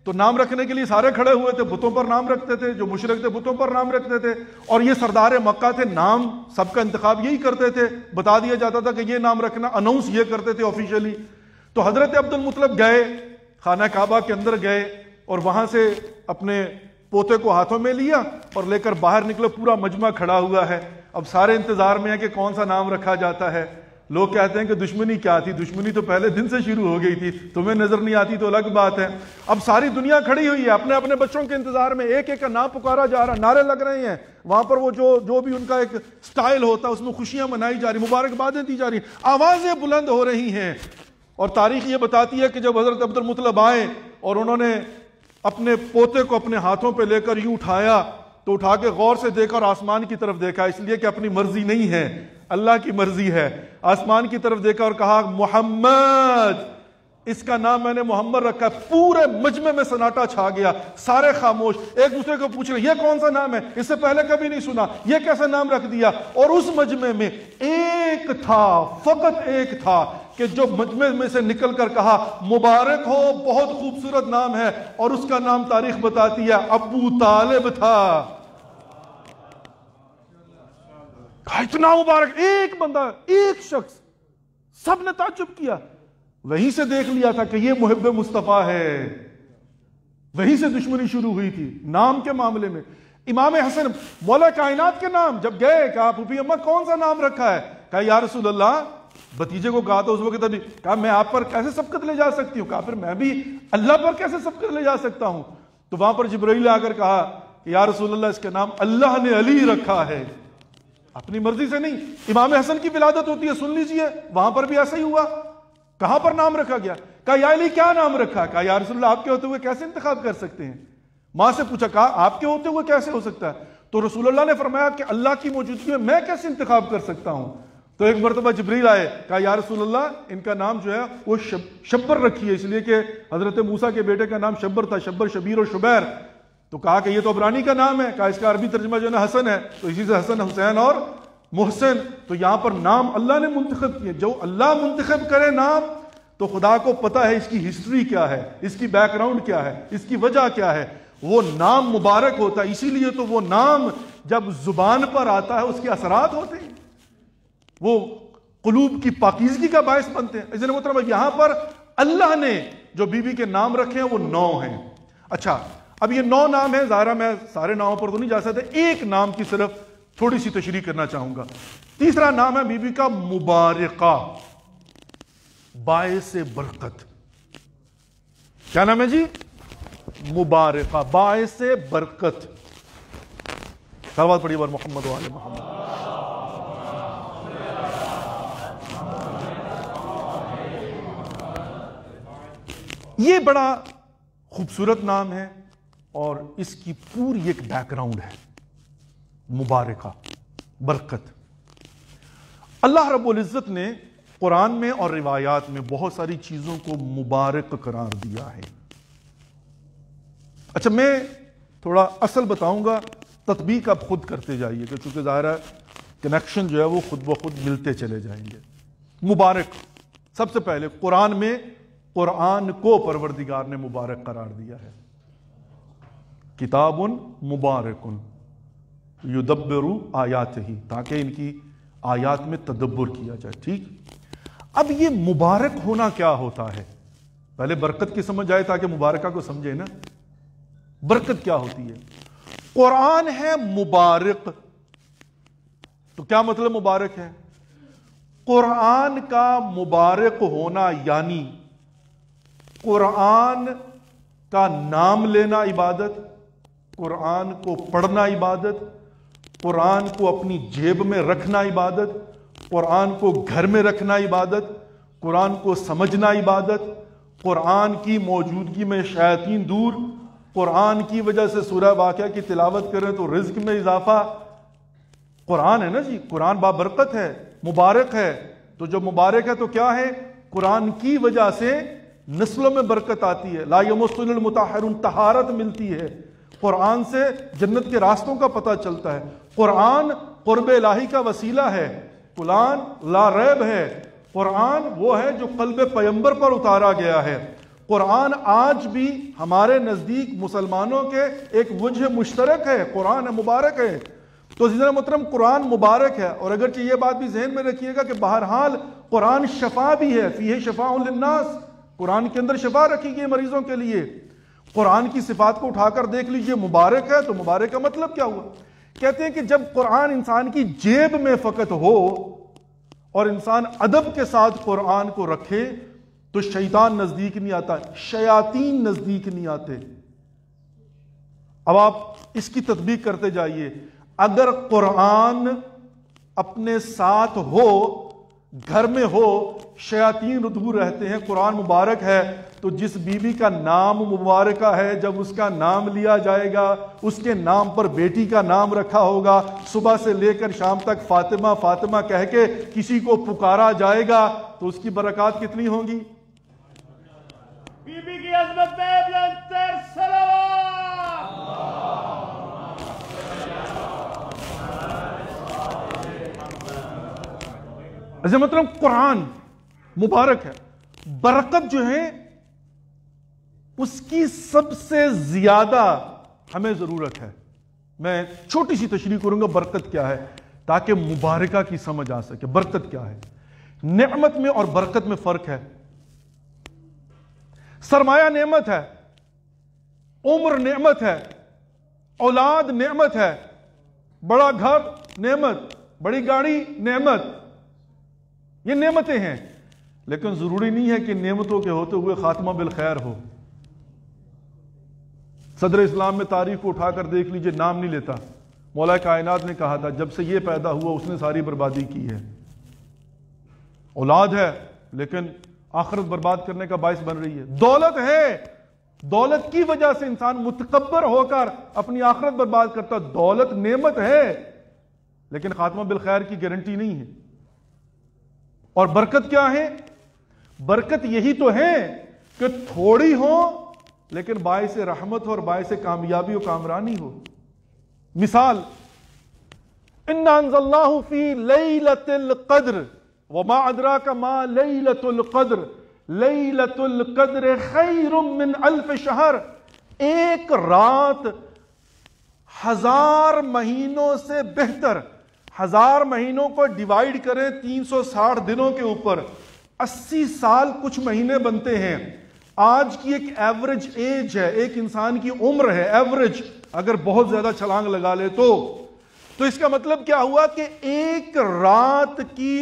تو نام رکھنے کے لیے سارے کھڑے ہوئے تھے، بتوں پر نام رکھتے تھے، جو مشرک تھے بتوں پر نام رکھتے تھے. اور یہ سردار مکہ تھے، نام سب کا انتخاب یہی کرتے تھے، بتا دیا جاتا تھا کہ یہ نام رکھنا، اناؤنس یہ کرتے تھے آفیشیلی. تو حضرت عبد المطلب گئے، خانہ کعبہ کے اندر گئے اور وہاں سے اپنے پوتے کو ہاتھوں میں لیا اور لے کر باہر نکلے. پورا مجمع کھڑا ہوا ہے، اب سارے انتظار میں ہے کہ کون سا نام رکھا جاتا ہے. لوگ کہتے ہیں کہ دشمنی کیا تھی؟ دشمنی تو پہلے دن سے شروع ہو گئی تھی، تمہیں نظر نہیں آتی تو الگ بات ہے. اب ساری دنیا کھڑی ہوئی ہے اپنے اپنے بچوں کے انتظار میں، ایک ایک کا نام پکارا جا رہا، نعرے لگ رہے ہیں وہاں پر. وہ جو بھی ان کا ایک سٹائل ہوتا ہے اس میں خوشیاں منائی جا رہی، مبارکبادیں دی جا رہی، آوازیں بلند ہو رہی ہیں. اور تاریخ یہ بتاتی ہے کہ جب حضرت عبد المطلب آئے اور انہوں نے اپنے پوتے کو اپنے ہاتھوں پہ لے کر یوں اٹھایا تو اٹھا کے غور سے دیکھا اور آسمان کی طرف دیکھا، اس لیے کہ اپنی مرضی نہیں ہے، اللہ کی مرضی ہے. آسمان کی طرف دیکھا اور کہا محمد، اس کا نام میں نے محمد رکھا ہے. پورے مجمع میں سناٹا چھا گیا، سارے خاموش، ایک دوسرے کو پوچھ رہے یہ کون سا نام ہے، اس سے پہلے کبھی نہیں سنا، یہ کیسا نام رکھ دیا. اور اس مجمع میں ایک تھا، فقط ایک تھا کہ جو مجمع میں سے نکل کر کہا مبارک ہو، بہت خوبصورت نام ہے. اور اس کا نام تاریخ بتاتی ہے ابو طالب تھا. اتنا مبارک، ایک بندہ، ایک شخص، سب نے تعجب کیا. وہیں سے دیکھ لیا تھا کہ یہ محب مصطفیٰ ہے. وہیں سے دشمنی شروع ہوئی تھی نام کے معاملے میں. امام حسن مولا کائنات کے نام جب گئے، کہا پھوپھی اماں کون سا نام رکھا ہے؟ کہا یا رسول اللہ، بھتیجے کو کہا تو اس وقت ابھی، کہا میں آپ پر کیسے سبقت لے جا سکتی ہوں؟ کہا پھر میں بھی اللہ پر کیسے سبقت لے جا سکتا ہوں؟ تو وہاں پر جبرائیل آ کر کہا کہ یا رسول اللہ، اس کے نام اللہ نے علی رکھا ہے، اپنی مرضی سے نہیں. امام حسن کی ولادت ہوتی ہے، سن لیجئے، وہاں پر بھی ایسا ہی ہوا. کہاں پر نام رکھا گیا؟ کہا یا علی کیا نام رکھا؟ کہا یا رسول اللہ آپ کے ہوتے ہوئے کیسے انتخاب کر سکتے ہیں؟ ماں سے پوچھا، کہا آپ کے ہوتے ہوئے کیسے ہو سکتا ہے؟ تو رسول اللہ نے فرمایا کہ اللہ کی موجودگی میں کیسے انتخاب کر سکتا ہوں؟ تو ایک مرتبہ جبریل آئے، کہا یا رسول اللہ ان کا نام جو ہے وہ شبر رکھی ہے، اس لیے کہ حضرت موسیٰ کے بیٹے کا نام شبر تھا، شبر، شبیر اور شبیر۔ تو کہا کہ یہ تو عبرانی کا نام ہے، کہا اس کا عربی ترجمہ جو ہے نا حسن ہے، تو اسی سے حسن، حسین اور محسن۔ تو یہاں پر نام اللہ نے منتخب کیے، جو اللہ منتخب کرے نام تو خدا کو پتا ہے اس کی ہسٹری کیا ہے، اس کی بیک گراؤنڈ کیا ہے، اس کی وجہ کیا ہے، وہ نام مبارک ہوتا ہے۔ اسی لیے تو وہ نام جب زبان پر آتا ہے اس کے اثرات ہوتے ہیں، وہ قلوب کی پاکیزگی کا باعث بنتے ہیں۔ عزیزان محترم، یہاں پر اللہ نے جو بی بی کے نام رکھے ہیں وہ 9 ہیں۔ اچھا، اب یہ 9 نام ہیں، ظاہرہ میں سارے ناموں پر تو نہیں جا سکتے، ایک نام کی صرف تھوڑی سی تشریح کرنا چاہوں گا۔ تیسرا نام ہے بی بی کا مبارکہ، باعث برکت۔ کیا نام ہے جی؟ مبارکہ، باعث برکت۔ صلوات پڑھیے بار محمد و آل محمد۔ یہ بڑا خوبصورت نام ہے اور اس کی پوری ایک بیک گراؤنڈ ہے، مبارکہ، برکت۔ اللہ رب العزت نے قرآن میں اور روایات میں بہت ساری چیزوں کو مبارک قرار دیا ہے۔ اچھا، میں تھوڑا اصل بتاؤں گا، تطبیق آپ خود کرتے جائیے کہ چونکہ ظاہر ہے کنیکشن جو ہے وہ خود بخود ملتے چلے جائیں گے۔ مبارک، سب سے پہلے قرآن میں قرآن کو پروردگار نے مبارک قرار دیا ہے۔ کتاب مبارک یدبر آیاتہ، تاکہ ان کی آیات میں تدبر کیا جائے۔ ٹھیک، اب یہ مبارک ہونا کیا ہوتا ہے؟ پہلے برکت کی سمجھ آئے تاکہ مبارکہ کو سمجھے نا۔ برکت کیا ہوتی ہے؟ قرآن ہے مبارک، تو کیا مطلب مبارک ہے؟ قرآن کا مبارک ہونا یعنی قرآن کا نام لینا عبادت، قرآن کو پڑھنا عبادت، قرآن کو اپنی جیب میں رکھنا عبادت، قرآن کو گھر میں رکھنا عبادت، قرآن کو سمجھنا عبادت، قرآن کی موجودگی میں شیاطین دور، قرآن کی وجہ سے سورہ واقعہ کی تلاوت کریں تو رزق میں اضافہ۔ قرآن ہے نا جی، قرآن بابرکت ہے، مبارک ہے۔ تو جو مبارک ہے تو کیا ہے؟ قرآن کی وجہ سے نسلوں میں برکت آتی ہے، لا یمسن المطہرون، طہارت ملتی ہے، قرآن سے جنت کے راستوں کا پتہ چلتا ہے۔ قرآن قرب الہی کا وسیلہ ہے، قرآن لا ریب ہے، قرآن وہ ہے جو قلب پیغمبر پر اتارا گیا ہے۔ قرآن آج بھی ہمارے نزدیک مسلمانوں کے ایک وجہ مشترک ہے، قرآن مبارک ہے۔ تو عزیزان محترم، قرآن مبارک ہے، اور اگرچہ یہ بات بھی ذہن میں رکھیے گا کہ بہرحال قرآن شفا بھی ہے، فیہ شفاء للناس، قرآن کے اندر شفا رکھی گئی مریضوں کے لیے۔ قرآن کی صفات کو اٹھا کر دیکھ لیجئے، مبارک ہے، تو مبارک کا مطلب کیا ہوا؟ کہتے ہیں کہ جب قرآن انسان کی جیب میں فقط ہو اور انسان ادب کے ساتھ قرآن کو رکھے تو شیطان نزدیک نہیں آتا، شیاطین نزدیک نہیں آتے۔ اب آپ اس کی تطبیق کرتے جائیے، اگر قرآن اپنے ساتھ ہو، گھر میں ہو، شیاطین دور رہتے ہیں، قرآن مبارک ہے، تو جس بیوی کا نام مبارکہ ہے، جب اس کا نام لیا جائے گا، اس کے نام پر بیٹی کا نام رکھا ہوگا، صبح سے لے کر شام تک فاطمہ فاطمہ کہہ کے کسی کو پکارا جائے گا، تو اس کی برکات کتنی ہوں گی؟ بی بی کی عظمت میں بلند تر صلوات۔ عزیز محترم، قرآن مبارک ہے، برکت جو ہے اس کی سب سے زیادہ ہمیں ضرورت ہے۔ میں چھوٹی سی تشریح کروں گا برکت کیا ہے تاکہ مبارکہ کی سمجھ آ سکے۔ برکت کیا ہے؟ نعمت میں اور برکت میں فرق ہے۔ سرمایہ نعمت ہے، عمر نعمت ہے، اولاد نعمت ہے، بڑا گھر نعمت، بڑی گاڑی نعمت، یہ نعمتیں ہیں، لیکن ضروری نہیں ہے کہ نعمتوں کے ہوتے ہوئے خاتمہ بالخیر ہو۔ صدر اسلام میں تاریخ کو اٹھا کر دیکھ لیجئے، نام نہیں لیتا، مولا کائنات نے کہا تھا جب سے یہ پیدا ہوا اس نے ساری بربادی کی ہے۔ اولاد ہے لیکن آخرت برباد کرنے کا باعث بن رہی ہے. دولت ہے، دولت کی وجہ سے انسان متکبر ہو کر اپنی آخرت برباد کرتا. دولت نعمت ہے لیکن خاتمہ بالخیر کی گارنٹی نہیں ہے. اور برکت کیا ہے؟ برکت یہی تو ہے کہ تھوڑی ہو لیکن باعث رحمت اور باعث کامیابی و کامرانی ہو. مثال، اِنَّا أَنزَلْنَاهُ فِي لَيْلَةِ الْقَدْرِ وَمَا أَدْرَاكَ مَا لَيْلَةُ الْقَدْرِ لَيْلَةُ الْقَدْرِ خَيْرٌ مِّنْ أَلْفِ شَهْرٍ. ایک رات 1000 مہینوں سے بہتر. 1000 مہینوں کو ڈیوائیڈ کریں 360 دنوں کے اوپر، 80 سال کچھ مہینے بنتے ہیں. آج کی ایک ایوریج ایج ہے، ایک انسان کی عمر ہے ایوریج، اگر بہت زیادہ چھلانگ لگا لے تو اس کا مطلب کیا ہوا کہ ایک رات کی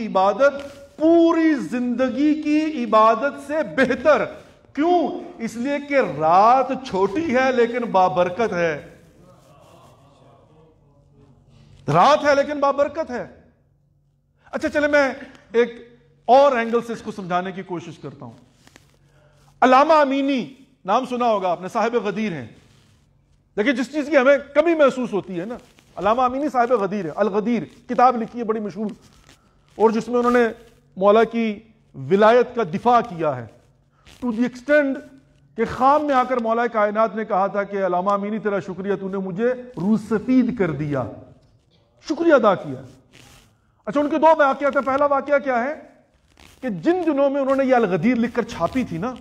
عبادت پوری زندگی کی عبادت سے بہتر. کیوں؟ اس لیے کہ رات چھوٹی ہے لیکن بابرکت ہے. رات ہے لیکن بابرکت ہے. اچھا چلے میں ایک اور اینگل سے اس کو سمجھانے کی کوشش کرتا ہوں. علامہ امینی نام سنا ہوگا آپ نے، صاحب غدیر ہیں. دیکھیں جس چیز کی ہمیں کمی محسوس ہوتی ہے نا، علامہ امینی صاحب غدیر ہے. الغدیر کتاب لکھی ہے بڑی مشہور، اور جس میں انہوں نے مولا کی ولایت کا دفاع کیا ہے ٹو دی ایکسٹینڈ کہ خام میں آ کر مولا کائنات نے کہا تھا کہ علامہ امینی تیرا شکریہ، تو نے مجھے روسفید کر دیا، شکریہ ادا کیا. اچھا ان کے 2 واقعات ہیں. پہلا واقعہ کیا ہے کہ جن دنوں میں انہوں نے یہ الغدیر لکھ کر چھاپی تھی نا،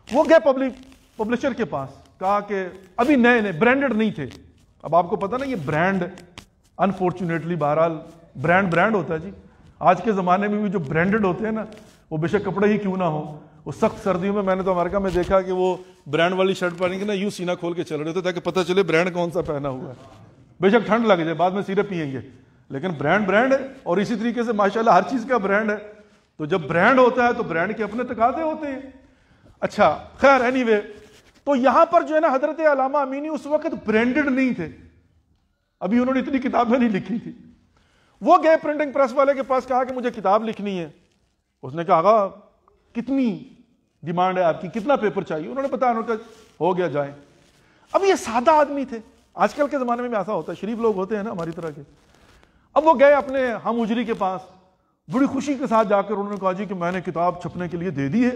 وہ گئے پبلشر کے پاس، کہا کہ ابھی نئے برانڈڈ نہیں تھے. اب آپ کو پتا نا یہ برانڈ انفارچونیٹلی بہرحال برانڈ ہوتا ہے جی. آج کے زمانے میں بھی جو برانڈڈ ہوتے ہیں نا، وہ بے شک کپڑے ہی کیوں نہ ہو، وہ سخت سردیوں میں نے تو امریکہ میں دیکھا کہ وہ برانڈ والی شرٹ پہن کے نا یوں سینہ کھول کے چل رہے ہوتے تاکہ پتہ چلے برانڈ کون سا پہنا ہوا ہے. بے شک ٹھنڈ لگ جائے، بعد میں سیرپ پئیں گے، لیکن برانڈ ہے. اور اسی طریقے سے ماشاءاللہ ہر چیز کا برانڈ ہے. تو جب برانڈ ہوتا ہے تو برانڈ کے اپنے تقاضے ہوتے ہیں. اچھا خیر اینی وے، تو یہاں پر جو ہے نا حضرت علامہ امینی اس وقت برانڈڈ نہیں تھے، ابھی انہوں نے اتنی کتابیں نہیں لکھی تھی. وہ گئے پرنٹنگ پریس والے کے پاس، کہا کہ مجھے کتاب لکھنی ہے. اس نے کہا آقا کتنی ڈیمانڈ ہے آپ کی، کتنا پیپر چاہیے؟ انہوں نے بتایا، انہوں نے کہا ہو گیا جائیں. اب یہ سادہ آدمی تھے، آج کل کے زمانے میں ایسا ہوتا ہے، شریف لوگ ہوتے ہیں نا ہماری طرح کے. اب وہ گئے اپنے ہم اجری کے پاس، بڑی خوشی کے ساتھ جا کر انہوں نے کہا جی کہ میں نے کتاب چھپنے کے لیے دے دی ہے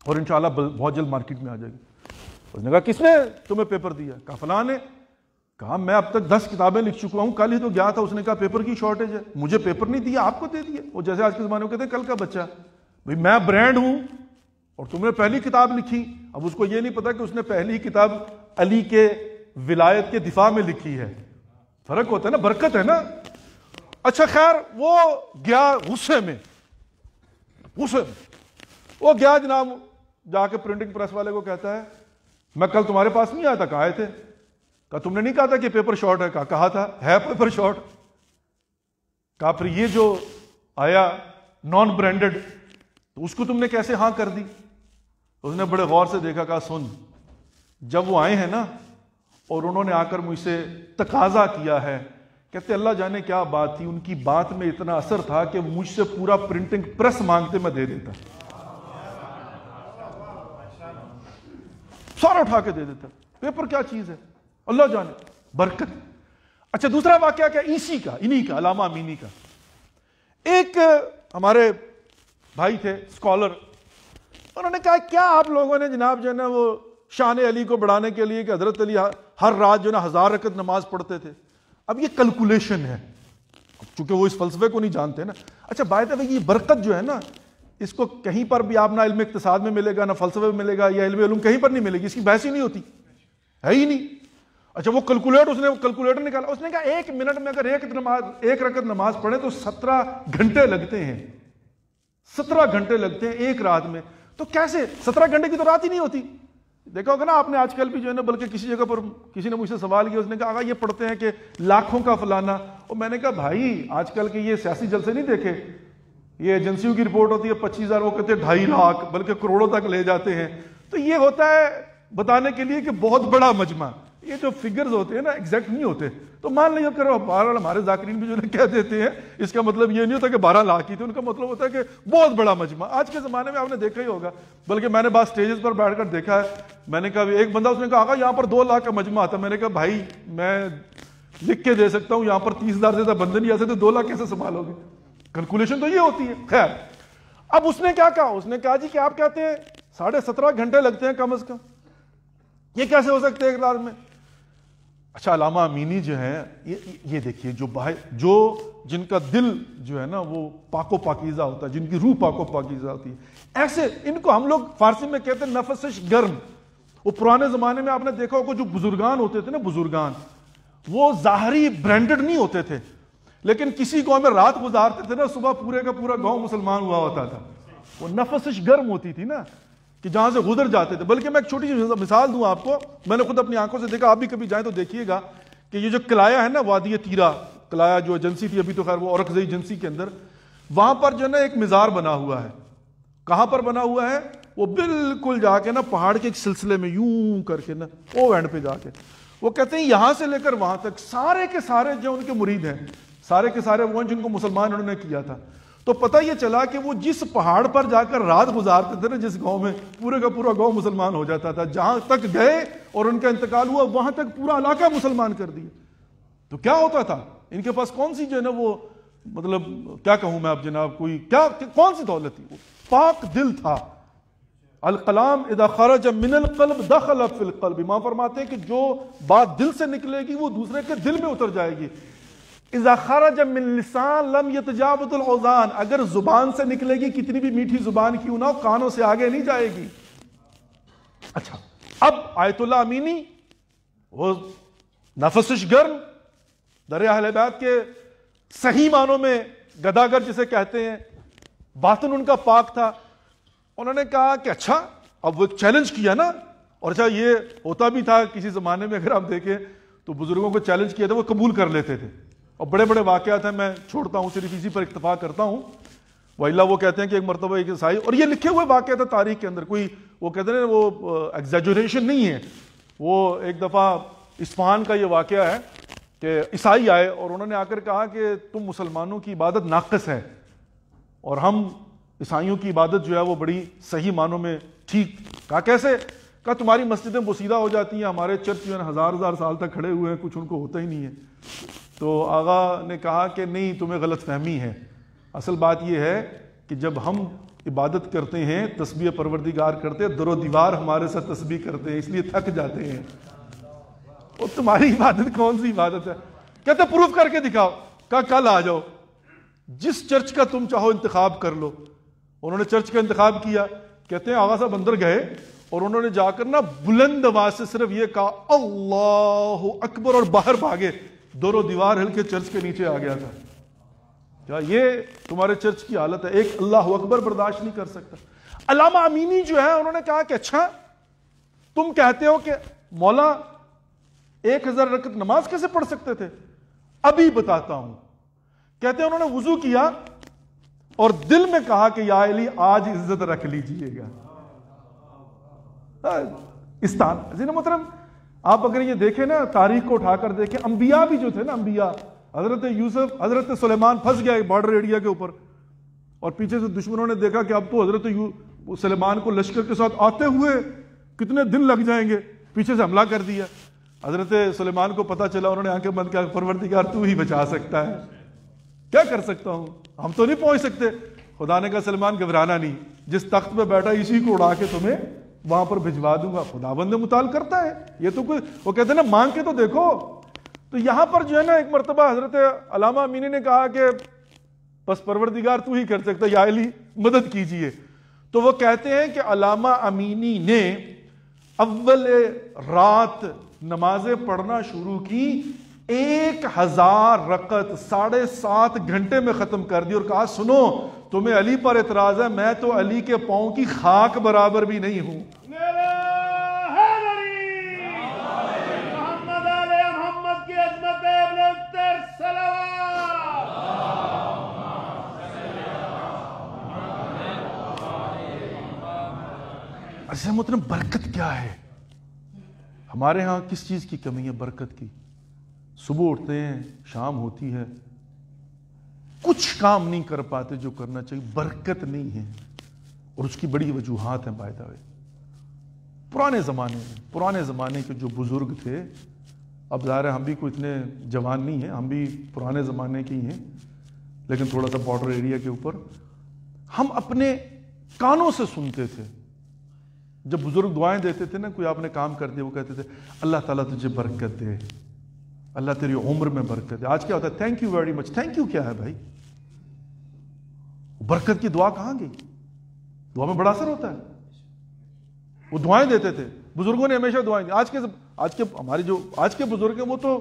اور انشاءاللہ بہت جلد مارکیٹ میں آ جائے گی. اس نے کہا کس نے تمہیں پیپر دیا؟ کہا فلاں نے. کہا میں اب تک 10 کتابیں لکھ چکا ہوں، کل ہی تو گیا تھا. اس نے کہا پیپر کی شارٹیج ہے، مجھے پیپر نہیں دیا، آپ کو دے دیا. وہ جیسے آج کے زمانے میں کہتے ہیں کل کا بچہ. بھئی میں برانڈ ہوں اور تم نے پہلی کتاب لکھی. اب اس کو یہ نہیں پتا کہ اس نے پہلی کتاب علی کے ولایت کے دفاع میں لکھی ہے. فرق ہوتا ہے نا، برکت ہے نا. اچھا خیر وہ گیا غصے میں وہ گیا جناب، جا کے پرنٹنگ پریس والے کو کہتا ہے میں کل تمہارے پاس نہیں آیا تھا، کہا آئے تھے؟ کہا تم نے نہیں کہا تھا کہ پیپر شارٹ ہے؟ کہا تھا ہے پیپر شارٹ. کہا پھر یہ جو آیا نان برانڈڈ تو اس کو تم نے کیسے ہاں کر دی؟ اس نے بڑے غور سے دیکھا، کہا سن، جب وہ آئے ہیں نا اور انہوں نے آ کر مجھ سے تقاضا کیا ہے، کہتے اللہ جانے کیا بات تھی، ان کی بات میں اتنا اثر تھا کہ مجھ سے پورا پرنٹنگ پریس مانگتے میں دے دیتا، سارا اٹھا کے دے دیتا. پیپر کیا چیز ہے، اللہ جانے برکت. اچھا دوسرا واقعہ کیا، انہی کا علامہ امینی کا. ایک ہمارے بھائی تھے اسکالر، انہوں نے کہا کیا آپ لوگوں نے جناب جو ہے نا وہ شان علی کو بڑھانے کے لیے کہ حضرت علی ہر رات جو ہے نا 1000 رکعت نماز پڑھتے تھے. اب یہ کیلکولیشن ہے، چونکہ وہ اس فلسفے کو نہیں جانتے نا. اچھا بات ہے یہ برکت جو ہے نا، اس کو کہیں پر بھی آپ نہ علم اقتصاد میں ملے گا، نہ فلسفے میں ملے گا، یا علم کہیں پر نہیں ملے گی، اس کی بحث ہی نہیں ہوتی ہے ہی نہیں. اچھا وہ کیلکولیٹر نکالا، اس نے کہا 1 منٹ میں اگر ایک رکعت نماز پڑھے تو 17 گھنٹے لگتے ہیں. 17 گھنٹے لگتے ہیں ایک رات میں. تو کیسے 17 گھنٹے کی تو رات ہی نہیں ہوتی. دیکھا ہوگا نا آپ نے آج کل بھی جو ہے نا، بلکہ کسی جگہ پر کسی نے مجھ سے سوال کیا، اس نے کہا آقا یہ پڑھتے ہیں کہ لاکھوں کا فلانا. اور میں نے کہا بھائی آج کل کے یہ سیاسی جلسے نہیں دیکھے، یہ ایجنسیوں کی رپورٹ ہوتی ہے 25,000، وہ کہتے ہیں 2.5 لاکھ بلکہ کروڑوں تک لے جاتے ہیں. تو یہ ہوتا ہے بتانے کے لیے کہ بہت بڑا مجمع. یہ جو فگرز ہوتے ہیں نا ایگزیکٹ نہیں ہوتے، تو مان لیا کرو 12 ہمارے ذاکرین بھی جو کہہ دیتے ہیں، اس کا مطلب یہ نہیں ہوتا کہ 12 لاکھ کی تھی، ان کا مطلب ہوتا ہے کہ بہت بڑا مجمع. آج کے زمانے میں آپ نے دیکھا ہی ہوگا، بلکہ میں نے بعض سٹیجز پر بیٹھ کر دیکھا ہے، میں نے کہا ایک بندہ اس نے کہا آقا یہاں پر 2 لاکھ کا مجمع آتا ہے. میں نے کہا بھائی میں لکھ کے دے سکتا ہوں، یہاں پر 30,000 سے زیادہ بندے نہیں آ سکتے، 2 لاکھ کیسے سنبھالو گے؟ کیلکولیشن تو یہ ہوتی ہے. خیر اب اس نے کیا کہا، اس نے کہا جی کہ آپ کہتے ہیں 17.5 گھنٹے لگتے ہیں کم از کم، یہ کیسے ہو سکتے ہیں ایک رات میں؟ اچھا علامہ امینی جو ہے یہ دیکھیے جو جن کا دل جو ہے نا وہ پاک و پاکیزہ ہوتا ہے، جن کی روح پاک و پاکیزہ ہوتی ہے، ایسے ان کو ہم لوگ فارسی میں کہتے ہیں نفسش گرم. وہ پرانے زمانے میں آپ نے دیکھا ہوگا جو بزرگان ہوتے تھے نا، بزرگان وہ ظاہری برانڈڈ نہیں ہوتے تھے، لیکن کسی گاؤں میں رات گزارتے تھے نا، صبح پورے کا پورا گاؤں مسلمان ہوا ہوتا تھا. وہ نفسش گرم ہوتی تھی نا کہ جہاں سے گزر جاتے تھے. بلکہ میں ایک چھوٹی سی مثال دوں آپ کو، میں نے خود اپنی آنکھوں سے دیکھا، آپ بھی کبھی جائیں تو دیکھیے گا کہ یہ جو قلعہ ہے نا وادی تیرا، قلعہ جو ایجنسی تھی ابھی تو خیر وہ اورکزئی ایجنسی کے اندر، وہاں پر جو ہے نا ایک مزار بنا ہوا ہے. کہاں پر بنا ہوا ہے؟ وہ بالکل جا کے نا پہاڑ کے ایک سلسلے میں یوں کر کے نا او اینڈ پہ جا کے، وہ کہتے ہیں یہاں سے لے کر وہاں تک سارے کے سارے جو ان کے مرید ہیں، سارے کے سارے وہ جن کو مسلمان انہوں نے کیا تھا. تو پتہ یہ چلا کہ وہ جس پہاڑ پر جا کر رات گزارتے تھے نا، جس گاؤں میں، پورے کا پورا گاؤں مسلمان ہو جاتا تھا. جہاں تک گئے اور ان کا انتقال ہوا وہاں تک پورا علاقہ مسلمان کر دیا. تو کیا ہوتا تھا ان کے پاس؟ کون سی جو ہے نا وہ مطلب کیا کہوں میں اب جناب، کوئی کیا کون سی دولت تھی؟ وہ پاک دل تھا. الکلام اذا خرج من القلب دخل فی القلب. امام فرماتے ہیں کہ جو بات دل سے نکلے گی وہ دوسرے کے دل میں اتر جائے گی. اذا خرج من لسان لم يتجاوز الاوزان. اگر زبان سے نکلے گی کتنی بھی میٹھی زبان کیوں نہ ہو، کانوں سے آگے نہیں جائے گی. اچھا اب آیت اللہ امینی وہ نفسش گرم، در اہل بیت کے صحیح معنوں میں گداگر جسے کہتے ہیں، باطن ان کا پاک تھا. انہوں نے کہا کہ اچھا اب وہ ایک چیلنج کیا نا. اور اچھا یہ ہوتا بھی تھا کسی زمانے میں، اگر آپ دیکھیں تو بزرگوں کو چیلنج کیا تھا وہ قبول کر لیتے تھے. اور بڑے بڑے واقعات ہیں، میں چھوڑتا ہوں، صرف اسی پر اکتفا کرتا ہوں. وَإِلَّا وہ کہتے ہیں کہ ایک مرتبہ ایک عیسائی، اور یہ لکھے ہوئے واقعات ہیں تاریخ کے اندر، کوئی وہ کہتے ہیں وہ ایگزیجریشن نہیں ہے. وہ ایک دفعہ اصفہان کا یہ واقعہ ہے کہ عیسائی آئے اور انہوں نے آ کر کہا کہ تم مسلمانوں کی عبادت ناقص ہے اور ہم عیسائیوں کی عبادت جو ہے وہ بڑی صحیح معنوں میں ٹھیک. کہا کیسے؟ کہا تمہاری مسجدیں بوسیدہ ہو جاتی ہیں، ہمارے چرچ جو ہے 1000 سال تک کھڑے ہوئے ہیں، کچھ ان کو ہوتا ہی نہیں ہے. تو آغا نے کہا کہ نہیں، تمہیں غلط فہمی ہے. اصل بات یہ ہے کہ جب ہم عبادت کرتے ہیں، تسبیح پروردگار کرتے ہیں، در و دیوار ہمارے ساتھ تسبیح کرتے ہیں، اس لیے تھک جاتے ہیں. اور تمہاری عبادت کون سی عبادت ہے؟ کہتے پروف کر کے دکھاؤ. کہا کل آ جاؤ، جس چرچ کا تم چاہو انتخاب کر لو. انہوں نے چرچ کا انتخاب کیا. کہتے ہیں آغا صاحب اندر گئے اور انہوں نے جا کر نا بلند آواز سے صرف یہ کہا اللہ اکبر، اور باہر بھاگے. دونوں دیوار ہل کے چرچ کے نیچے آ گیا تھا. کیا یہ تمہارے چرچ کی حالت ہے؟ ایک اللہ اکبر برداشت نہیں کر سکتا. علامہ امینی جو ہے انہوں نے کہا کہ اچھا تم کہتے ہو کہ مولا 1000 رکعت نماز کیسے پڑھ سکتے تھے؟ ابھی بتاتا ہوں. کہتے ہیں انہوں نے وضو کیا اور دل میں کہا کہ یا علی آج عزت رکھ لیجئے گا. استان عزیز محترم، آپ اگر یہ دیکھیں نا تاریخ کو اٹھا کر دیکھیں، انبیاء بھی جو تھے نا، انبیاء، حضرت یوسف، حضرت سلیمان پھنس گیا بارڈر ایریا کے اوپر، اور پیچھے سے دشمنوں نے دیکھا کہ اب تو حضرت سلیمان کو لشکر کے ساتھ آتے ہوئے کتنے دن لگ جائیں گے، پیچھے سے حملہ کر دیا. حضرت سلیمان کو پتا چلا، انہوں نے آنکھیں بند کیا، پروردگار تو ہی بچا سکتا ہے، کیا کر سکتا ہوں، ہم تو نہیں پہنچ سکتے. خدا نے کہا سلیمان گھبرانا نہیں، جس تخت پہ بیٹھا اسی کو اڑا کے تمہیں وہاں پر بھجوا دوں گا. خداوند مطال کرتا ہے، یہ تو کوئی، وہ کہتے ہیں نا مانگ کے تو دیکھو. تو یہاں پر جو ہے نا ایک مرتبہ حضرت علامہ امینی نے کہا کہ بس پروردگار تو ہی کر سکتا، یا علی مدد کیجئے. تو وہ کہتے ہیں کہ علامہ امینی نے اول رات نمازیں پڑھنا شروع کی، 1000 رکعت 7.5 گھنٹے میں ختم کر دی، اور کہا سنو تمہیں علی پر اعتراض ہے، میں تو علی کے پاؤں کی خاک برابر بھی نہیں ہوں. محمد علی محمد کی عظمت ہے، بلندتر صلوات. عزیز محترم برکت کیا ہے؟ ہمارے ہاں کس چیز کی کمی ہے؟ برکت کی. صبح اٹھتے ہیں، شام ہوتی ہے، کچھ کام نہیں کر پاتے جو کرنا چاہیے، برکت نہیں ہے. اور اس کی بڑی وجوہات ہیں بائی دا وے. پرانے زمانے کے جو بزرگ تھے، اب ظاہر ہے ہم بھی کوئی اتنے جوان نہیں ہیں، ہم بھی پرانے زمانے کے ہی ہیں، لیکن تھوڑا سا بارڈر ایریا کے اوپر ہم اپنے کانوں سے سنتے تھے. جب بزرگ دعائیں دیتے تھے نا، کوئی آپ نے کام کر دیا، وہ کہتے تھے اللہ تعالیٰ تجھے برکت دے، اللہ تیری عمر میں برکت دے. آج کیا ہوتا ہے؟ Thank you very much. Thank you کیا ہے بھائی؟ برکت کی دعا کہاں گئی؟ دعا میں بڑا اثر ہوتا ہے. وہ دعائیں دیتے تھے، بزرگوں نے ہمیشہ دعائیں دی. آج کے بزرگ ہیں، وہ تو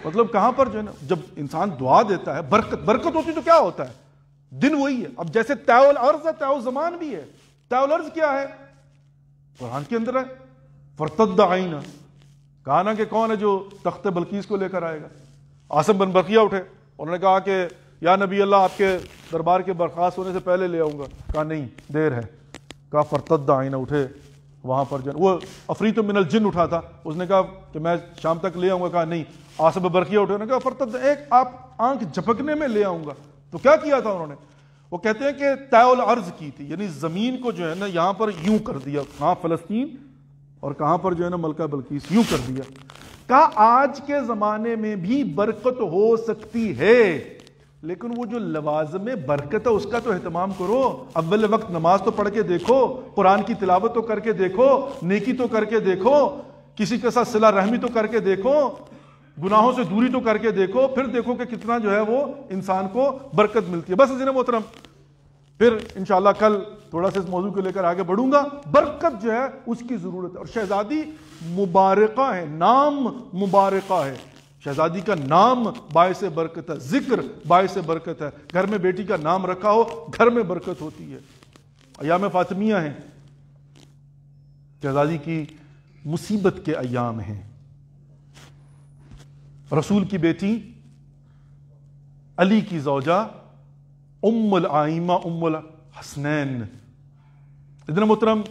مطلب کہاں پر جو ہے نا، جب انسان دعا دیتا ہے برکت ہوتی تو کیا ہوتا ہے؟ دن وہی ہے. اب جیسے تاء الارض ہے، تاء الزمان بھی ہے. تاء الارض کیا ہے؟ قرآن کے اندر ہے، فرتد عینا. کہا نا کہ کون ہے جو تخت بلقیس کو لے کر آئے گا؟ عاصم بن برقیہ اٹھے، انہوں نے کہا کہ یا نبی اللہ، آپ کے دربار کے برخاست ہونے سے پہلے لے آؤں گا. کہا نہیں، دیر ہے. کہا فرتد عینا. اٹھے وہاں پر وہ عفریت من الجن اٹھا تھا، اس نے کہا کہ میں شام تک لے آؤں گا. کہا نہیں. عاصم بن برقیہ اٹھے، انہوں نے کہا فرتد، ایک آپ آنکھ جھپکنے میں لے آؤں گا. تو کیا کیا تھا انہوں نے؟ وہ کہتے ہیں کہ تاء الارض کی تھی، یعنی زمین کو جو ہے نا یہاں پر یوں کر دیا، کہاں فلسطین اور کہاں پر جو ہے نا ملکہ بلقیس، یوں کر دیا. کہا آج کے زمانے میں بھی برکت ہو سکتی ہے، لیکن وہ جو لوازم برکت ہے اس کا تو اہتمام کرو. اول وقت نماز تو پڑھ کے دیکھو، قرآن کی تلاوت تو کر کے دیکھو، نیکی تو کر کے دیکھو، کسی کے ساتھ صلہ رحمی تو کر کے دیکھو، گناہوں سے دوری تو کر کے دیکھو، پھر دیکھو کہ کتنا جو ہے وہ انسان کو برکت ملتی ہے. بس عزیزِ محترم، پھر انشاءاللہ کل تھوڑا سا اس موضوع کو لے کر آگے بڑھوں گا. برکت جو ہے اس کی ضرورت ہے. اور شہزادی مبارکہ ہے، نام مبارکہ ہے. شہزادی کا نام باعث برکت ہے، ذکر باعث برکت ہے. گھر میں بیٹی کا نام رکھا ہو، گھر میں برکت ہوتی ہے. ایام فاطمیہ ہیں، شہزادی کی مصیبت کے ایام ہیں. رسول کی بیٹی، علی کی زوجہ، ام العائمہ، ام الحسنین. ادھر محترم،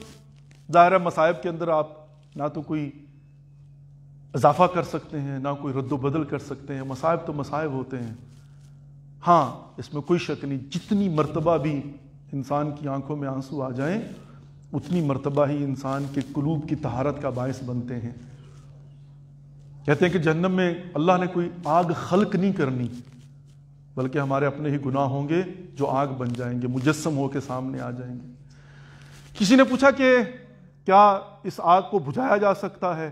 ظاہر مصائب کے اندر آپ نہ تو کوئی اضافہ کر سکتے ہیں، نہ کوئی رد و بدل کر سکتے ہیں. مصائب تو مصائب ہوتے ہیں. ہاں، اس میں کوئی شک نہیں، جتنی مرتبہ بھی انسان کی آنکھوں میں آنسو آ جائیں، اتنی مرتبہ ہی انسان کے قلوب کی طہارت کا باعث بنتے ہیں. کہتے ہیں کہ جہنم میں اللہ نے کوئی آگ خلق نہیں کرنی، بلکہ ہمارے اپنے ہی گناہ ہوں گے جو آگ بن جائیں گے، مجسم ہو کے سامنے آ جائیں گے. کسی نے پوچھا کہ کیا اس آگ کو بجھایا جا سکتا ہے؟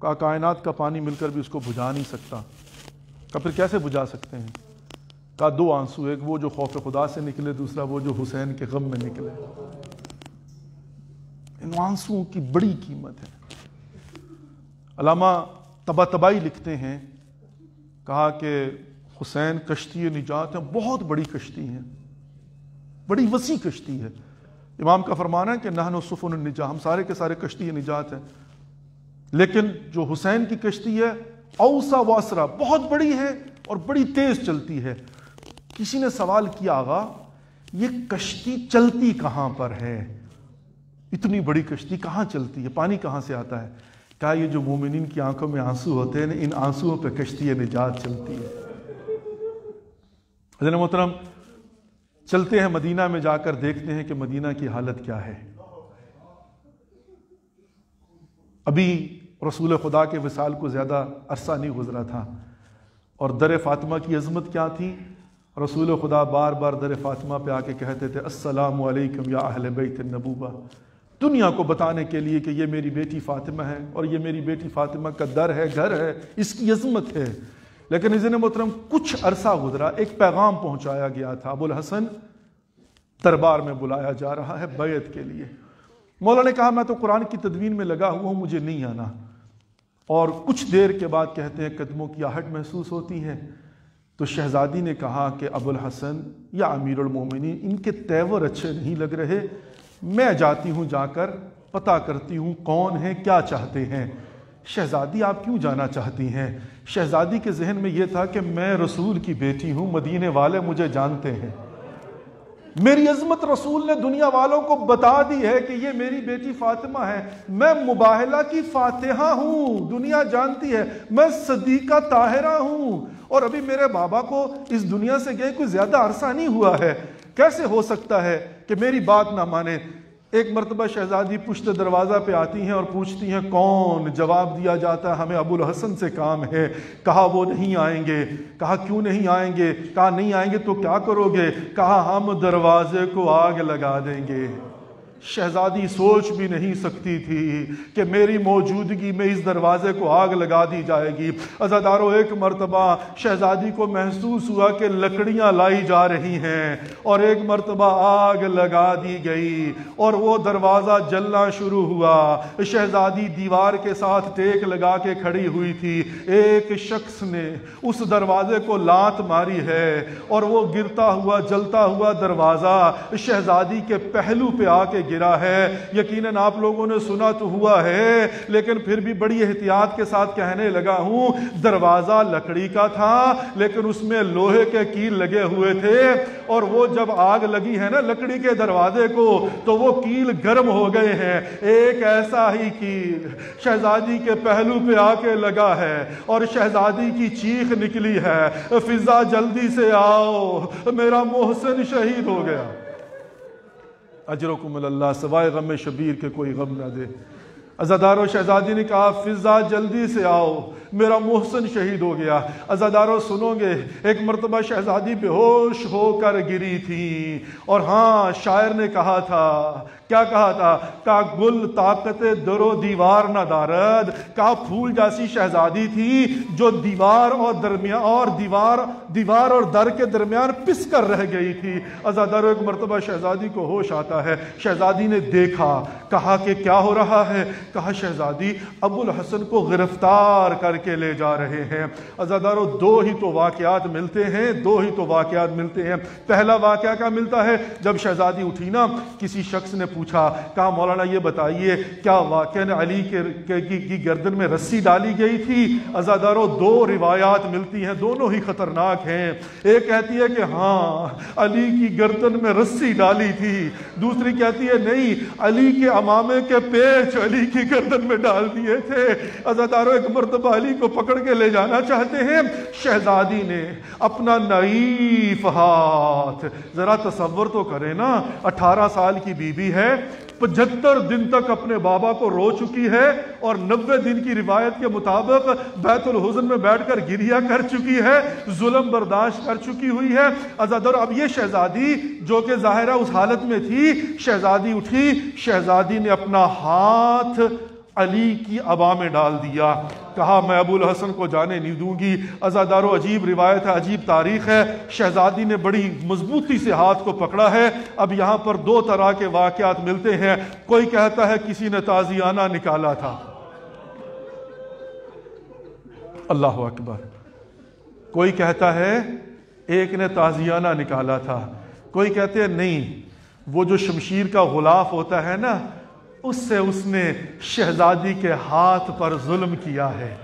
کہا کائنات کا پانی مل کر بھی اس کو بجھا نہیں سکتا. کہا پھر کیسے بجھا سکتے ہیں؟ کہا دو آنسو، ایک وہ جو خوف خدا سے نکلے، دوسرا وہ جو حسین کے غم میں نکلے. ان آنسوؤں کی بڑی قیمت ہے. علامہ طباطبائی لکھتے ہیں، کہا کہ حسین کشتی نجات ہے، بہت بڑی کشتی ہے، بڑی وسیع کشتی ہے. امام کا فرمانا ہے کہ نحن سفن النجات، ہم سارے کے سارے کشتی نجات ہیں، لیکن جو حسین کی کشتی ہے اوسع واسرا، بہت بڑی ہے اور بڑی تیز چلتی ہے. کسی نے سوال کیا، آغا یہ کشتی چلتی کہاں پر ہے؟ اتنی بڑی کشتی کہاں چلتی ہے؟ پانی کہاں سے آتا ہے؟ کہا یہ جو مومنین کی آنکھوں میں آنسو ہوتے ہیں، ان آنسوؤں پہ کشتی نجات چلتی ہے. حضرت محترم، چلتے ہیں مدینہ میں، جا کر دیکھتے ہیں کہ مدینہ کی حالت کیا ہے. ابھی رسول خدا کے وصال کو زیادہ عرصہ نہیں گزرا تھا، اور در فاطمہ کی عظمت کیا تھی. رسول خدا بار بار در فاطمہ پہ آ کے کہتے تھے السلام علیکم یا اہل بیت النبوہ، دنیا کو بتانے کے لیے کہ یہ میری بیٹی فاطمہ ہے، اور یہ میری بیٹی فاطمہ کا در ہے، گھر ہے، اس کی عظمت ہے. لیکن عزیزِ محترم، کچھ عرصہ گزرا، ایک پیغام پہنچایا گیا تھا، ابو الحسن دربار میں بلایا جا رہا ہے بیعت کے لیے. مولا نے کہا میں تو قرآن کی تدوین میں لگا ہوا ہوں، مجھے نہیں آنا. اور کچھ دیر کے بعد کہتے ہیں قدموں کی آہٹ محسوس ہوتی ہے. تو شہزادی نے کہا کہ ابو الحسن یا امیر المومنین، ان کے تیور اچھے نہیں لگ رہے، میں جاتی ہوں، جا کر پتہ کرتی ہوں کون ہیں، کیا چاہتے ہیں. شہزادی آپ کیوں جانا چاہتی ہیں؟ شہزادی کے ذہن میں یہ تھا کہ میں رسول کی بیٹی ہوں، مدینے والے مجھے جانتے ہیں. میری عظمت رسول نے دنیا والوں کو بتا دی ہے کہ یہ میری بیٹی فاطمہ ہے، میں مباہلہ کی فاتحہ ہوں، دنیا جانتی ہے، میں صدیقہ طاہرہ ہوں، اور ابھی میرے بابا کو اس دنیا سے گئے کوئی زیادہ عرصہ نہیں ہوا ہے، کیسے ہو سکتا ہے کہ میری بات نہ مانے؟ ایک مرتبہ شہزادی پشت دروازہ پہ آتی ہیں اور پوچھتی ہیں کون؟ جواب دیا جاتا ہے ہمیں ابو الحسن سے کام ہے۔ کہا وہ نہیں آئیں گے۔ کہا کیوں نہیں آئیں گے؟ کہا نہیں آئیں گے تو کیا کرو گے؟ کہا ہم دروازے کو آگ لگا دیں گے۔ شہزادی سوچ بھی نہیں سکتی تھی کہ میری موجودگی میں اس دروازے کو آگ لگا دی جائے گی۔ عزادارو، ایک مرتبہ شہزادی کو محسوس ہوا کہ لکڑیاں لائی جا رہی ہیں اور ایک مرتبہ آگ لگا دی گئی اور وہ دروازہ جلنا شروع ہوا۔ شہزادی دیوار کے ساتھ ٹیک لگا کے کھڑی ہوئی تھی، ایک شخص نے اس دروازے کو لات ماری ہے اور وہ گرتا ہوا جلتا ہوا دروازہ شہزادی کے پہلو پہ آ کے گرا ہے۔ یقیناً آپ لوگوں نے سنا تو ہوا ہے، لیکن پھر بھی بڑی احتیاط کے ساتھ کہنے لگا ہوں۔ دروازہ لکڑی کا تھا لیکن اس میں لوہے کے کیل لگے ہوئے تھے، اور وہ جب آگ لگی ہے نا لکڑی کے دروازے کو تو وہ کیل گرم ہو گئے ہیں۔ ایک ایسا ہی کیل شہزادی کے پہلو پہ آ کے لگا ہے اور شہزادی کی چیخ نکلی ہے، فضا جلدی سے آؤ، میرا محسن شہید ہو گیا۔ اجرکم اللہ، سوائے غم شبیر کے کوئی غم نہ دے۔ عزادارو، شہزادی نے کہا فضا جلدی سے آؤ، میرا محسن شہید ہو گیا۔ عزادارو سنو گے، ایک مرتبہ شہزادی بے ہوش ہو کر گری تھی، اور ہاں شاعر نے کہا تھا، کیا کہا تھا؟ کہا گل طاقت در و دیوار نہ دارد۔ کہا پھول جیسی شہزادی تھی جو دیوار اور در کے درمیان پس کر رہ گئی تھی۔ عزادارو، ایک مرتبہ شہزادی کو ہوش آتا ہے، شہزادی نے دیکھا، کہا کہ کیا ہو رہا ہے؟ کہا شہزادی ابو الحسن کو گرفتار کر کے لے جا رہے ہیں۔ عزادارو، دو ہی تو واقعات ملتے ہیں۔ پہلا واقعہ کیا ملتا ہے؟ جب شہزادی اٹھی نا، کسی شخص نے پوچھا، کہا مولانا یہ بتائیے کیا واقعہ علی کی گردن میں رسی ڈالی گئی تھی؟ عزادارو، دو روایات ملتی ہیں، دونوں ہی خطرناک ہیں۔ ایک کہتی ہے کہ ہاں علی کی گردن میں رسی ڈالی تھی، دوسری کہتی ہے نہیں، علی کے امامے کے پیچ علی کی گردن میں ڈال دیے تھے۔ عزادارو، ایک مرتبہ علی کو پکڑ کے لے جانا چاہتے ہیں، شہزادی نے اپنا نعیف ہاتھ، ذرا تصور تو کریں نا، 18 سال کی بیوی ہے، 75 دن تک اپنے بابا کو رو چکی ہے اور 90 دن کی روایت کے مطابق بیت الحزن میں بیٹھ کر گریہ کر چکی ہے، ظلم برداشت کر چکی ہوئی ہے۔ عزادارو، اب یہ شہزادی جو کہ ظاہرہ اس حالت میں تھی، شہزادی اٹھی، شہزادی نے اپنا ہاتھ علی کی ابا میں ڈال دیا، کہا میں ابو الحسن کو جانے نہیں دوں گی۔ عزادارو، عجیب روایت ہے، عجیب تاریخ ہے، شہزادی نے بڑی مضبوطی سے ہاتھ کو پکڑا ہے۔ اب یہاں پر دو طرح کے واقعات ملتے ہیں، کوئی کہتا ہے کسی نے تازیانہ نکالا تھا، اللہ اکبر، کوئی کہتا ہے ایک نے تازیانہ نکالا تھا، کوئی کہتے ہیں نہیں، وہ جو شمشیر کا غلاف ہوتا ہے نا، اس سے اس نے شہزادی کے ہاتھ پر ظلم کیا ہے۔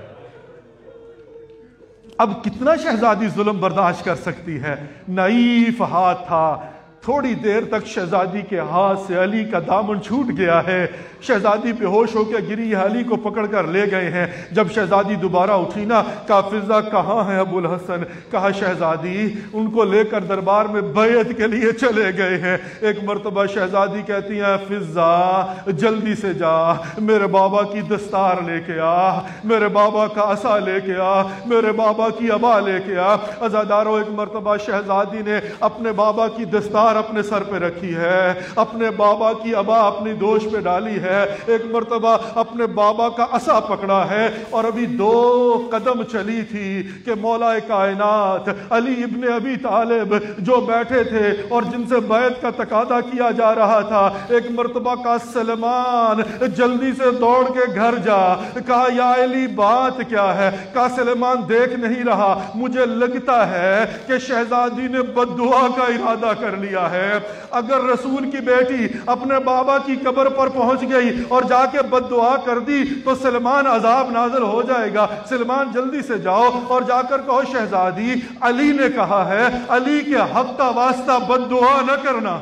اب کتنا شہزادی ظلم برداشت کر سکتی ہے؟ نعیف ہاتھ تھا، تھوڑی دیر تک شہزادی کے ہاتھ سے علی کا دامن چھوٹ گیا ہے، شہزادی بے ہوش ہو کے گری ہے، علی کو پکڑ کر لے گئے ہیں۔ جب شہزادی دوبارہ اٹھی نا، کہا فضا کہاں ہے ابو الحسن؟ کہا شہزادی ان کو لے کر دربار میں بیعت کے لیے چلے گئے ہیں۔ ایک مرتبہ شہزادی کہتی ہیں فضا جلدی سے جا، میرے بابا کی دستار لے کے آ، میرے بابا کا عصا لے کے آ، میرے بابا کی عبا لے کے آ۔ عزادارو، ایک مرتبہ شہزادی نے اپنے بابا کی دستار اپنے سر پہ رکھی ہے، اپنے بابا کی عبا اپنی دوش پہ ڈالی ہے، ایک مرتبہ اپنے بابا کا عصا پکڑا ہے، اور ابھی 2 قدم چلی تھی کہ مولا کائنات علی ابن ابی طالب جو بیٹھے تھے اور جن سے بیعت کا تقاضا کیا جا رہا تھا، ایک مرتبہ کہا سلیمان جلدی سے دوڑ کے گھر جا۔ کہا یا علی بات کیا ہے؟ کہا سلیمان دیکھ نہیں رہا، مجھے لگتا ہے کہ شہزادی نے بد دعا کا ارادہ کر لیا گیا ہے۔ اگر رسول کی بیٹی اپنے بابا کی قبر پر پہنچ گئی اور جا کے بد دعا کر دی تو سلمان عذاب نازل ہو جائے گا۔ سلمان جلدی سے جاؤ اور جا کر کہو شہزادی علی نے کہا ہے علی کے حق کا واسطہ بد دعا نہ کرنا،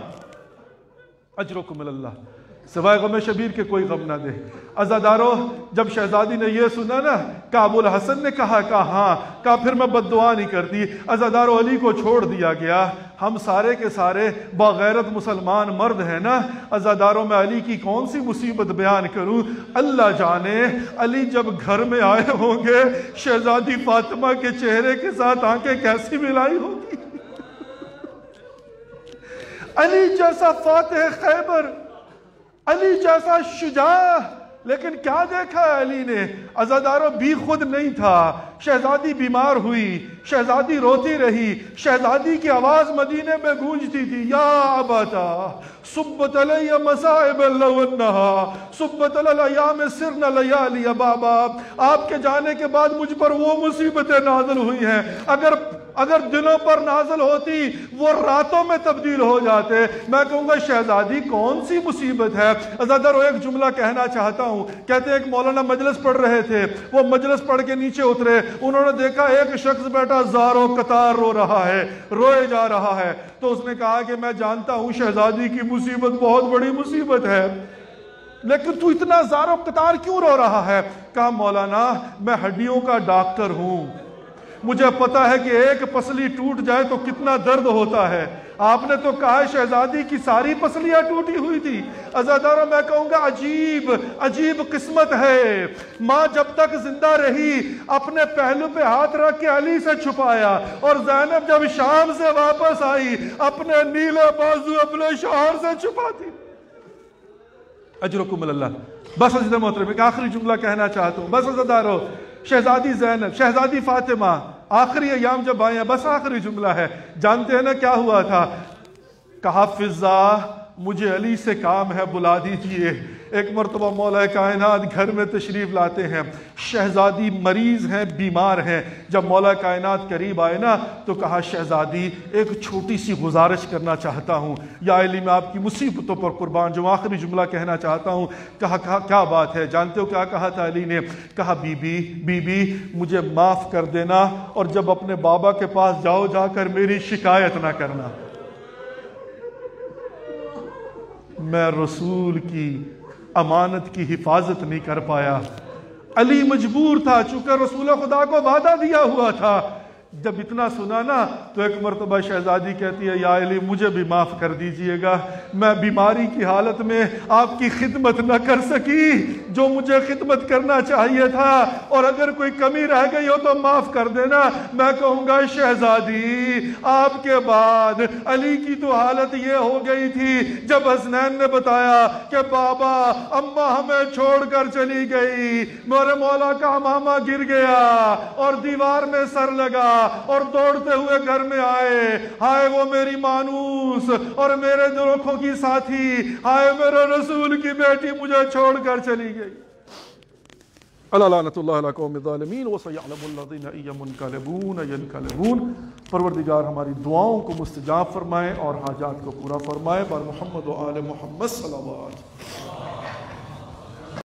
اجرکم اللہ، سوائے غم شبیر کے کوئی غم نہ دے۔ عزادارو جب شہزادی نے یہ سنا نا کہ ابو الحسن نے کہا ہاں، کہا پھر میں بد دعا نہیں کرتی۔ عزادارو علی کو چھوڑ دیا گیا۔ ہم سارے کے سارے باغیرت مسلمان مرد ہیں نا۔ عزاداروں میں علی کی کون سی مصیبت بیان کروں، اللہ جانے علی جب گھر میں آئے ہوں گے شہزادی فاطمہ کے چہرے کے ساتھ آنکھیں کیسی ملائی ہوگی۔ علی جیسا فاتح خیبر، علی جیسا شجاع، لیکن کیا دیکھا ہے علی نے؟ عزاداروں بھی خود نہیں تھا۔ شہزادی بیمار ہوئی، شہزادی روتی رہی، شہزادی کی آواز مدینے میں گونجتی تھی، یا اباتا صبت علی مصائب اللو انہا صبت علی ایام سرن لیالی بابا، آپ کے جانے کے بعد مجھ پر وہ مصیبتیں نازل ہوئی ہیں، اگر دنوں پر نازل ہوتی وہ راتوں میں تبدیل ہو جاتے۔ میں کہوں گا شہزادی کون سی مصیبت ہے؟ عزادارو ایک جملہ کہنا چاہتا ہوں۔ کہتے ہیں ایک مولانا مجلس پڑھ رہے تھے، وہ مجلس پڑھ کے نیچے اترے، انہوں نے دیکھا ایک شخص بیٹا زاروں قطار رو رہا ہے، روئے جا رہا ہے، تو اس نے کہا کہ میں جانتا ہوں شہزادی کی مصیبت بہت بڑی مصیبت ہے، لیکن تو اتنا زاروں قطار کیوں رو رہا ہے؟ کہا مولانا میں ہڈیوں کا ڈاکٹر ہوں، مجھے پتا ہے کہ ایک پسلی ٹوٹ جائے تو کتنا درد ہوتا ہے، آپ نے تو کہا شہزادی کی ساری پسلیاں ٹوٹی ہوئی تھی۔ عزاداروں میں کہوں گا عجیب قسمت ہے، ماں جب تک زندہ رہی اپنے پہلو پہ ہاتھ رکھ کے علی سے چھپایا، اور زینب جب شام سے واپس آئی اپنے نیلے بازو اپنے شوہر سے چھپاتی۔ اجرکم اللہ۔ بس عزیز محترم ایک آخری جملہ کہنا چاہتا ہوں، بس عزادارو شہزادی زینب، شہزادی فاطمہ آخری ایام جب آئے ہیں، بس آخری جملہ ہے، جانتے ہیں نا کیا ہوا تھا؟ کہا فضا مجھے علی سے کام ہے، بلا دیجئے۔ ایک مرتبہ مولا کائنات گھر میں تشریف لاتے ہیں، شہزادی مریض ہیں، بیمار ہیں۔ جب مولا کائنات قریب آئے نا تو کہا شہزادی ایک چھوٹی سی گزارش کرنا چاہتا ہوں، یا علی میں آپ کی مصیبتوں پر قربان جو آخری جملہ کہنا چاہتا ہوں۔ کہا کیا بات ہے؟ جانتے ہو کیا کہا تھا علی نے؟ کہا بی بی مجھے معاف کر دینا، اور جب اپنے بابا کے پاس جاؤ جا کر میری شکایت نہ کرنا۔ میں رسول کی امانت کی حفاظت نہیں کر پایا، علی مجبور تھا، چونکہ رسول خدا کو وعدہ دیا ہوا تھا۔ جب اتنا سنا نا تو ایک مرتبہ شہزادی کہتی ہے یا علی مجھے بھی معاف کر دیجئے گا، میں بیماری کی حالت میں آپ کی خدمت نہ کر سکی جو مجھے خدمت کرنا چاہیے تھا، اور اگر کوئی کمی رہ گئی ہو تو معاف کر دینا۔ میں کہوں گا شہزادی آپ کے بعد علی کی تو حالت یہ ہو گئی تھی جب حسنین نے بتایا کہ بابا اماں ہمیں چھوڑ کر چلی گئی، میرے مولا کا امامہ گر گیا اور دیوار میں سر لگا اور دوڑتے ہوئے گھر میں آئے، ہائے وہ میری مانوس اور میرے دلوں کی ساتھی، ہائے میرے رسول کی بیٹی مجھے چھوڑ کر چلی گئی۔ اللہ لعنت اللہ علی قوم الظالمین وسیعلم الذین ینقلبون۔ پروردگار ہماری دعاؤں کو مستجاب فرمائے اور حاجات کو پورا فرمائے۔ بر محمد و آل محمد صلوات۔